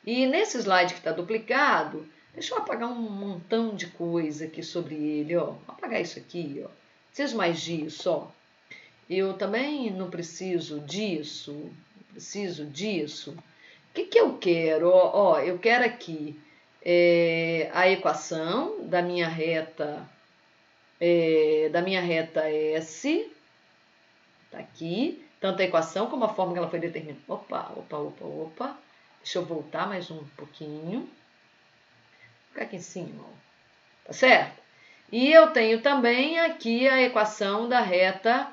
E nesse slide que está duplicado, deixa eu apagar um montão de coisa aqui sobre ele, ó. Vou apagar isso aqui, ó. Preciso mais disso, ó. Eu também não preciso disso. Preciso disso. O que eu quero? Ó, eu quero aqui a equação da minha reta S. Tá aqui. Tanto a equação como a forma que ela foi determinada. Opa. Deixa eu voltar mais um pouquinho. Vou ficar aqui em cima, ó. Tá certo? E eu tenho também aqui a equação da reta.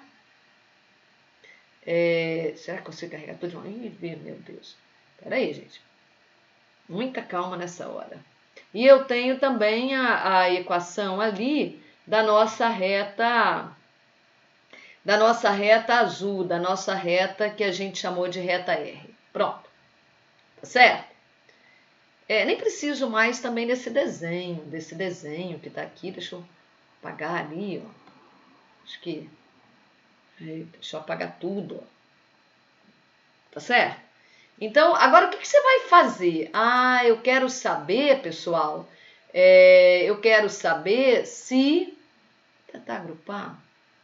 Será que eu consigo carregar tudo de uma? Meu Deus. Espera aí, gente. Muita calma nessa hora. E eu tenho também a equação ali da nossa reta azul, da nossa reta que a gente chamou de reta R. Pronto. Tá certo? Nem preciso mais também desse desenho que tá aqui. Deixa eu apagar ali, ó. Acho que... deixa eu apagar tudo, ó. Tá certo? Então, agora o que você vai fazer? Eu quero saber, pessoal, eu quero saber se tentar agrupar?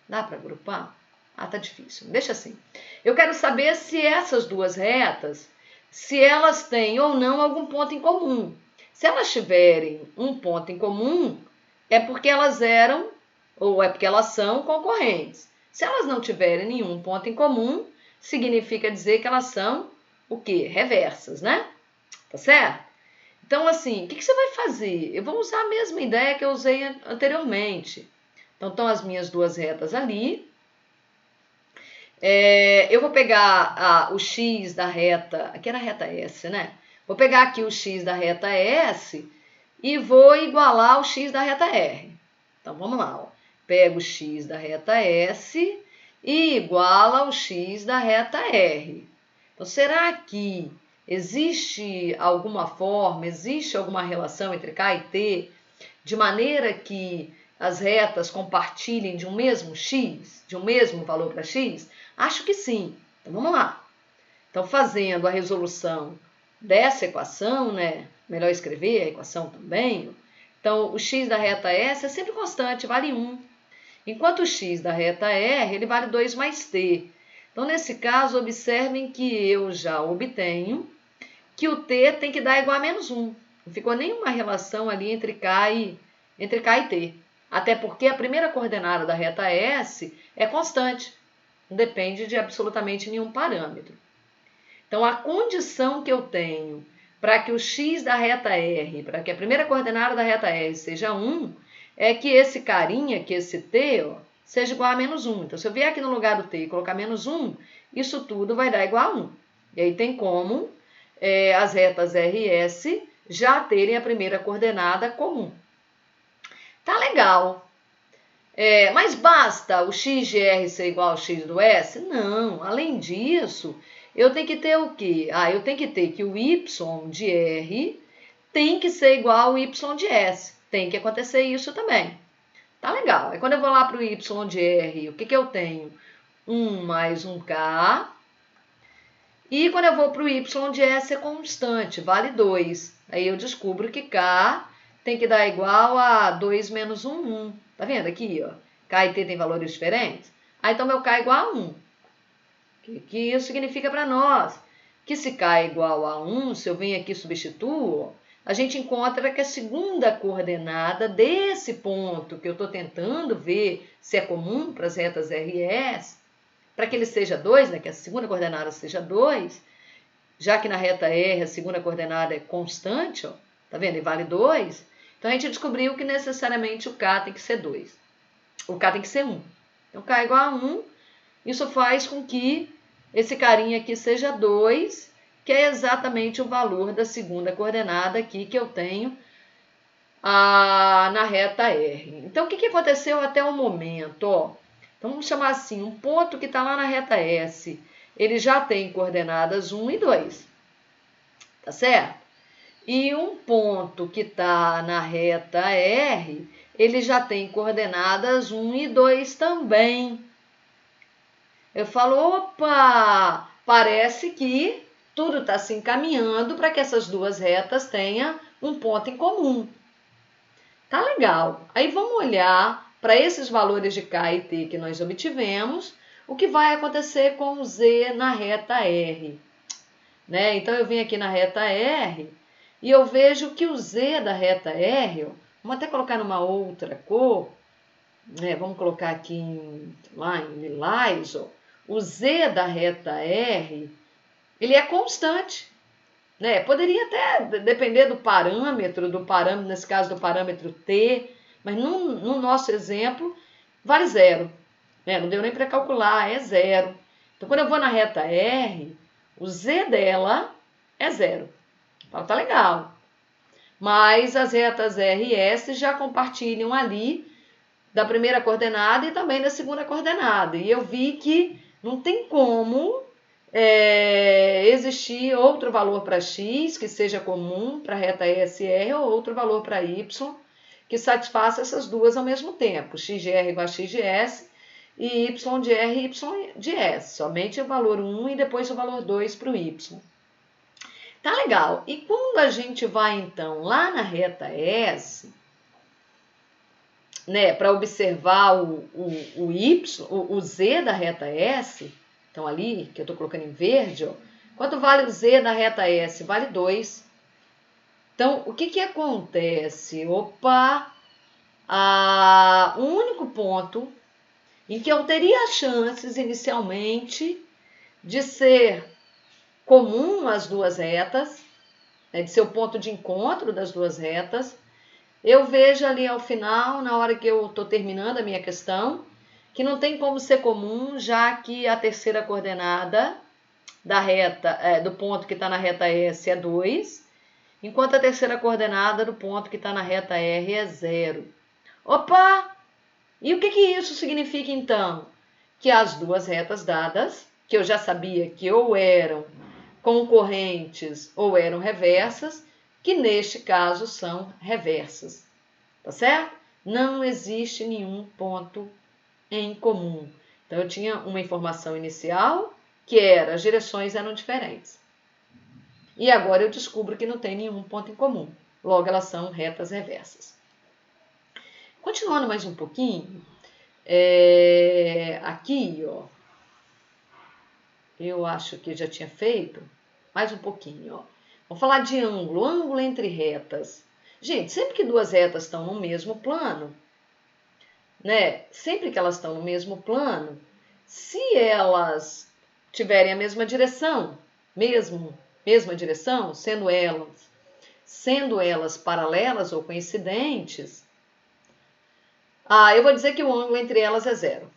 Dá para agrupar? Ah, tá difícil. Deixa assim. Eu quero saber se essas duas retas, se elas têm ou não algum ponto em comum. Se elas tiverem um ponto em comum, é porque elas eram, ou é porque elas são concorrentes. Se elas não tiverem nenhum ponto em comum, significa dizer que elas são o quê? Reversas, né? Tá certo? Então, assim, o que você vai fazer? Eu vou usar a mesma ideia que eu usei anteriormente. Então, estão as minhas duas retas ali. Eu vou pegar o x da reta, aqui era a reta S, né? Vou pegar aqui o x da reta S e vou igualar o x da reta R. Então, vamos lá. Ó. Pego o x da reta S e iguala o x da reta R. Então, será que existe alguma forma, existe alguma relação entre K e T, de maneira que as retas compartilhem de um mesmo x, de um mesmo valor para x? Acho que sim. Então, vamos lá. Então, fazendo a resolução dessa equação, né? Melhor escrever a equação também. Então, o x da reta S é sempre constante, vale 1. Enquanto o x da reta R, ele vale 2 mais t. Então, nesse caso, observem que eu já obtenho que o t tem que dar igual a menos 1. Não ficou nenhuma relação ali entre K e T. Até porque a primeira coordenada da reta S é constante. Não depende de absolutamente nenhum parâmetro. Então, a condição que eu tenho para que o x da reta R, para que a primeira coordenada da reta R seja 1, é que esse carinha, que esse t, ó, seja igual a menos 1. Então, se eu vier aqui no lugar do t e colocar menos 1, isso tudo vai dar igual a 1. E aí tem como as retas R e S já terem a primeira coordenada comum. Tá legal. Mas basta o x de R ser igual ao x do S? Não. Além disso, eu tenho que ter o quê? Eu tenho que ter que o y de R tem que ser igual ao y de S. Tem que acontecer isso também. Tá legal. Aí quando eu vou lá para o y de R, o que eu tenho? 1 mais 1k. E quando eu vou para o y de S é constante, vale 2. Aí eu descubro que k tem que dar igual a 2 menos 1, 1. Tá vendo aqui, ó? K e T tem valores diferentes? Então meu K é igual a 1. O que isso significa para nós? Que se K é igual a 1, se eu venho aqui e substituo, a gente encontra que a segunda coordenada desse ponto que eu estou tentando ver se é comum para as retas R e S, para que ele seja 2, né, que a segunda coordenada seja 2, já que na reta R a segunda coordenada é constante, ó, tá vendo? E vale 2. Então a gente descobriu que necessariamente o K tem que ser 2. O K tem que ser 1. Então K é igual a 1. Isso faz com que esse carinha aqui seja 2, que é exatamente o valor da segunda coordenada aqui que eu tenho na reta R. Então, o que aconteceu até o momento? Ó, então, vamos chamar assim, um ponto que está lá na reta S, ele já tem coordenadas 1 e 2, tá certo? E um ponto que está na reta R, ele já tem coordenadas 1 e 2 também. Eu falo, opa, parece que tudo está se encaminhando para que essas duas retas tenham um ponto em comum. Tá legal. Aí vamos olhar para esses valores de K e T que nós obtivemos, o que vai acontecer com o Z na reta R. Né? Então eu venho aqui na reta R e eu vejo que o Z da reta R, vamos até colocar numa outra cor, né? Vamos colocar aqui em lilás, o Z da reta R, ele é constante. Né? Poderia até depender do parâmetro, nesse caso do parâmetro T, mas no nosso exemplo, vale 0. Né? Não deu nem para calcular, é 0. Então, quando eu vou na reta R, o Z dela é 0. Então, tá legal. Mas as retas R e S já compartilham ali da primeira coordenada e também da segunda coordenada. E eu vi que não tem como existir outro valor para x que seja comum para a reta SR ou outro valor para y que satisfaça essas duas ao mesmo tempo. X de R igual a x de S e y de R e y de S. Somente o valor 1 e depois o valor 2 para o y. Tá legal. E quando a gente vai, então, lá na reta S, né, para observar o Y, o Z da reta S, então ali, que eu estou colocando em verde, ó, quanto vale o Z da reta S? Vale 2. Então, o que que acontece? Opa! O único ponto em que eu teria chances inicialmente de ser comum as duas retas, né, de ser o ponto de encontro das duas retas, eu vejo ali ao final, na hora que eu estou terminando a minha questão, que não tem como ser comum, já que a terceira coordenada da reta, do ponto que está na reta S é 2, enquanto a terceira coordenada do ponto que está na reta R é 0. Opa! E o que que isso significa então? Que as duas retas dadas, que eu já sabia que ou eram concorrentes ou eram reversas, que neste caso são reversas, tá certo? Não existe nenhum ponto em comum. Então eu tinha uma informação inicial que era as direções eram diferentes. E agora eu descubro que não tem nenhum ponto em comum. Logo elas são retas reversas. Continuando mais um pouquinho, aqui, ó, eu acho que já tinha feito mais um pouquinho, ó. Vamos falar de ângulo, ângulo entre retas. Gente, sempre que duas retas estão no mesmo plano, né? Sempre que elas estão no mesmo plano, se elas tiverem a mesma direção, mesma direção, sendo elas paralelas ou coincidentes, eu vou dizer que o ângulo entre elas é 0.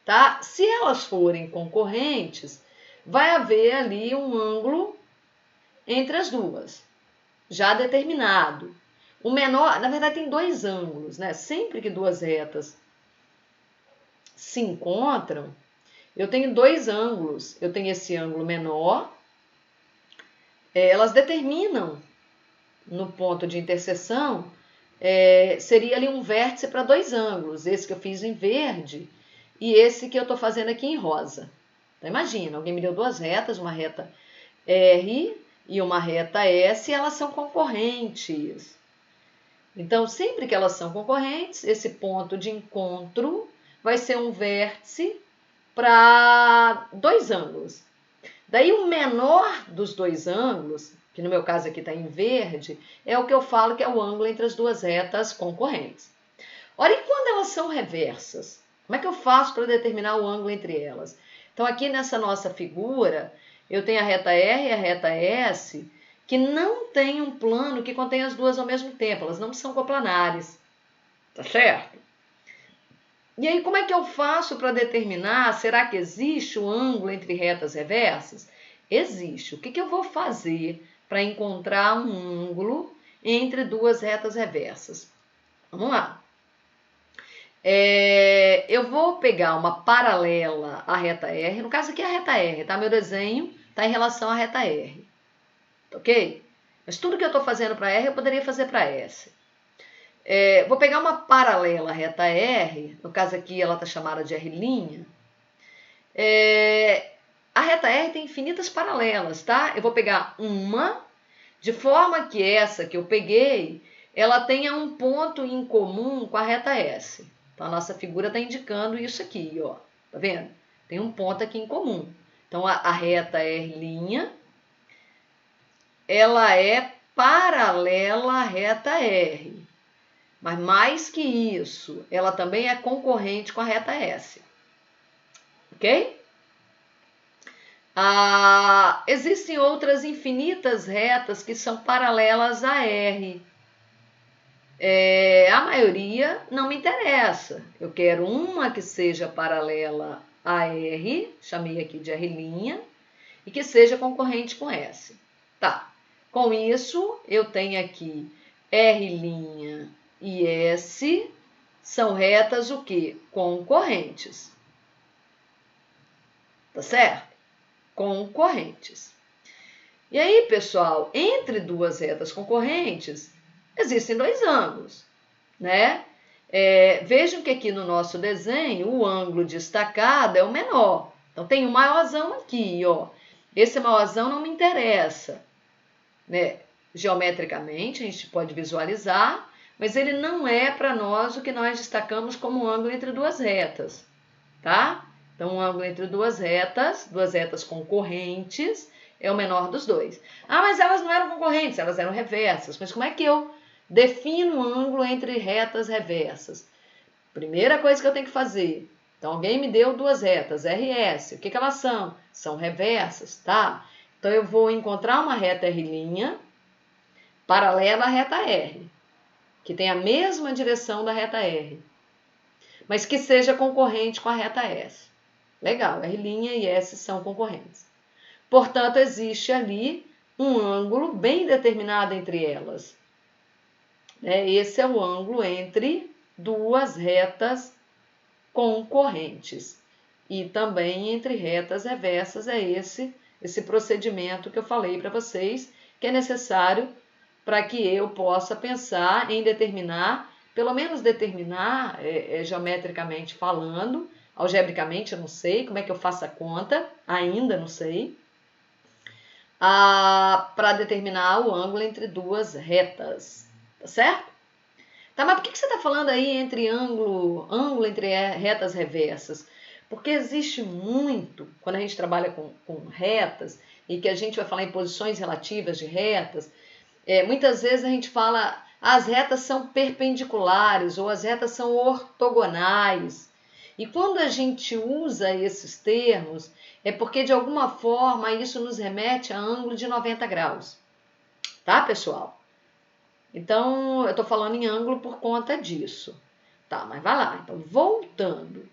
Tá? Se elas forem concorrentes, vai haver ali um ângulo entre as duas, já determinado. O menor, na verdade, tem dois ângulos, né? Sempre que duas retas se encontram, eu tenho dois ângulos. Eu tenho esse ângulo menor, elas determinam no ponto de interseção, seria ali um vértice para dois ângulos, esse que eu fiz em verde e esse que eu estou fazendo aqui em rosa. Então imagina, alguém me deu duas retas, uma reta R e uma reta S, e elas são concorrentes. Então, sempre que elas são concorrentes, esse ponto de encontro vai ser um vértice para dois ângulos. Daí, o menor dos dois ângulos, que no meu caso aqui está em verde, é o que eu falo que é o ângulo entre as duas retas concorrentes. Ora, e quando elas são reversas? Como é que eu faço para determinar o ângulo entre elas? Então, aqui nessa nossa figura, eu tenho a reta R e a reta S, que não tem um plano que contém as duas ao mesmo tempo, elas não são coplanares, tá certo? E aí, como é que eu faço para determinar, será que existe o ângulo entre retas reversas? Existe. O que eu vou fazer para encontrar um ângulo entre duas retas reversas? Vamos lá. Eu vou pegar uma paralela à reta R, no caso aqui é a reta R, tá? Meu desenho está em relação à reta R, ok? Mas tudo que eu estou fazendo para R, eu poderia fazer para S. Vou pegar uma paralela à reta R, no caso aqui ela está chamada de R'. A reta R tem infinitas paralelas, tá? Eu vou pegar uma, de forma que essa que eu peguei, ela tenha um ponto em comum com a reta S. Então, a nossa figura está indicando isso aqui, ó. Tá vendo? Tem um ponto aqui em comum. Então, a reta R', ela é paralela à reta R. Mas mais que isso, ela também é concorrente com a reta S. Ok? Existem outras infinitas retas que são paralelas a R. A maioria não me interessa. Eu quero uma que seja paralela a R, chamei aqui de R', e que seja concorrente com S. Tá. Com isso, eu tenho aqui R' e S são retas o quê? Concorrentes. Tá certo? Concorrentes. E aí, pessoal, entre duas retas concorrentes, existem dois ângulos, né? Vejam que aqui no nosso desenho, o ângulo destacado é o menor. Então, tem um maiorzão aqui, ó. Esse maiorzão não me interessa, né? Geometricamente, a gente pode visualizar, mas ele não é para nós o que nós destacamos como um ângulo entre duas retas, tá? Então, um ângulo entre duas retas concorrentes, é o menor dos dois. Ah, mas elas não eram concorrentes, elas eram reversas. Mas como é que eu defino um ângulo entre retas reversas? Primeira coisa que eu tenho que fazer. Então, alguém me deu duas retas, RS. O que elas são? São reversas, tá? Então, eu vou encontrar uma reta R' paralela à reta R, que tem a mesma direção da reta R, mas que seja concorrente com a reta S. Legal, R' e S são concorrentes. Portanto, existe ali um ângulo bem determinado entre elas. Esse é o ângulo entre duas retas concorrentes. E também entre retas reversas é esse procedimento que eu falei para vocês, que é necessário para que eu possa pensar em determinar, pelo menos determinar geometricamente falando, algebricamente eu não sei, como é que eu faço a conta, ainda não sei, para determinar o ângulo entre duas retas, tá certo? Tá, mas por que você está falando aí entre ângulo entre retas reversas? Porque existe muito, quando a gente trabalha com retas, e que a gente vai falar em posições relativas de retas, muitas vezes a gente fala as retas são perpendiculares ou as retas são ortogonais. E quando a gente usa esses termos, é porque de alguma forma isso nos remete a ângulo de 90 graus. Tá, pessoal? Então, eu estou falando em ângulo por conta disso. Tá, mas vai lá. Então, voltando.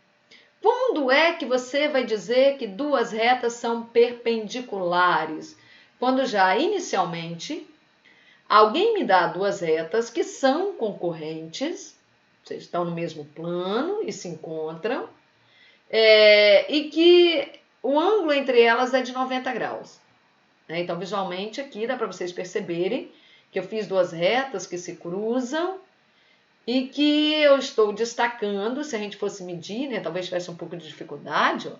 Quando é que você vai dizer que duas retas são perpendiculares? Quando já inicialmente alguém me dá duas retas que são concorrentes, vocês estão no mesmo plano e se encontram, e que o ângulo entre elas é de 90 graus. Então, visualmente, aqui dá para vocês perceberem que eu fiz duas retas que se cruzam e que eu estou destacando, se a gente fosse medir, né, talvez tivesse um pouco de dificuldade. Ó.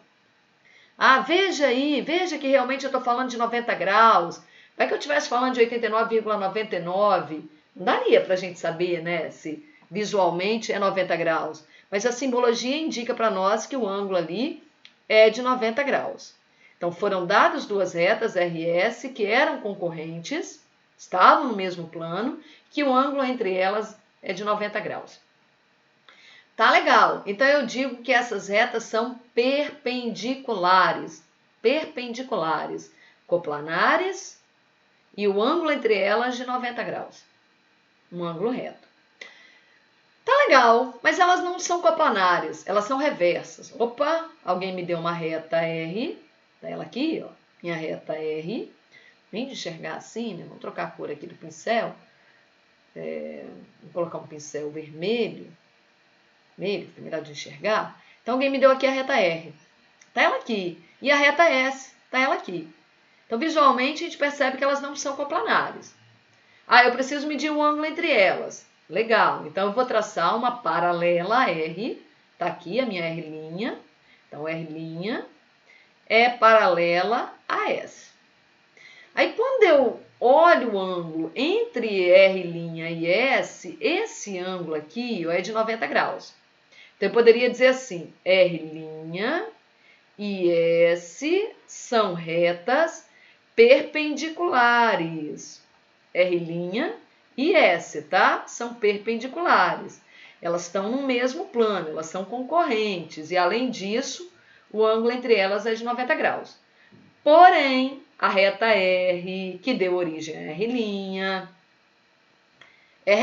Ah, veja aí, veja que realmente eu estou falando de 90 graus. Vai que eu estivesse falando de 89,99, não daria para a gente saber, né, se visualmente é 90 graus. Mas a simbologia indica para nós que o ângulo ali é de 90 graus. Então, foram dadas duas retas RS que eram concorrentes, estavam no mesmo plano, que o ângulo entre elas é de 90 graus. Tá legal. Então, eu digo que essas retas são perpendiculares. Perpendiculares. Coplanares e o ângulo entre elas de 90 graus. Um ângulo reto. Tá legal, mas elas não são coplanares, elas são reversas. Opa, alguém me deu uma reta R, tá ela aqui, ó, minha reta R. Nem de enxergar assim, né? Vou trocar a cor aqui do pincel. Vou colocar um pincel vermelho. Vermelho, fica melhor de enxergar. Então, alguém me deu aqui a reta R. Tá ela aqui. E a reta S, tá ela aqui. Então, visualmente, a gente percebe que elas não são coplanares. Ah, eu preciso medir o ângulo entre elas. Legal. Então, eu vou traçar uma paralela a R. Tá aqui a minha R'. Então, R' é paralela a S. Aí, quando eu olho o ângulo entre R' e S, esse ângulo aqui ó, é de 90 graus. Então, eu poderia dizer assim, R' e S são retas perpendiculares. R' e S, tá? São perpendiculares. Elas estão no mesmo plano, elas são concorrentes. E, além disso, o ângulo entre elas é de 90 graus. Porém, a reta R, que deu origem a R', é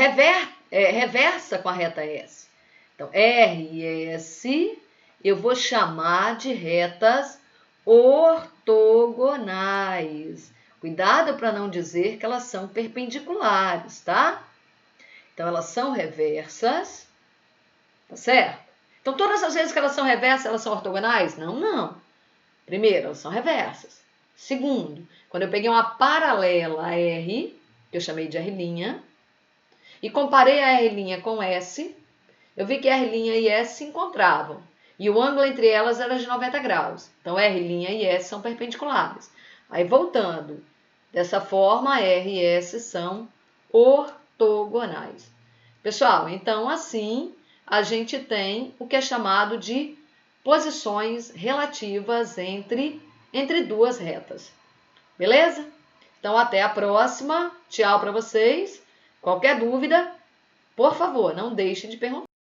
reversa com a reta S. Então, R e S eu vou chamar de retas ortogonais. Cuidado para não dizer que elas são perpendiculares, tá? Então, elas são reversas, tá certo? Então, todas as vezes que elas são reversas, elas são ortogonais? Não, não. Primeiro, elas são reversas. Segundo, quando eu peguei uma paralela a R, que eu chamei de R', e comparei a R' com S, eu vi que R' e S se encontravam. E o ângulo entre elas era de 90 graus. Então, R' e S são perpendiculares. Aí, voltando, dessa forma, R e S são ortogonais. Pessoal, então assim a gente tem o que é chamado de posições relativas entre duas retas. Beleza? Então até a próxima. Tchau para vocês. Qualquer dúvida, por favor, não deixem de perguntar.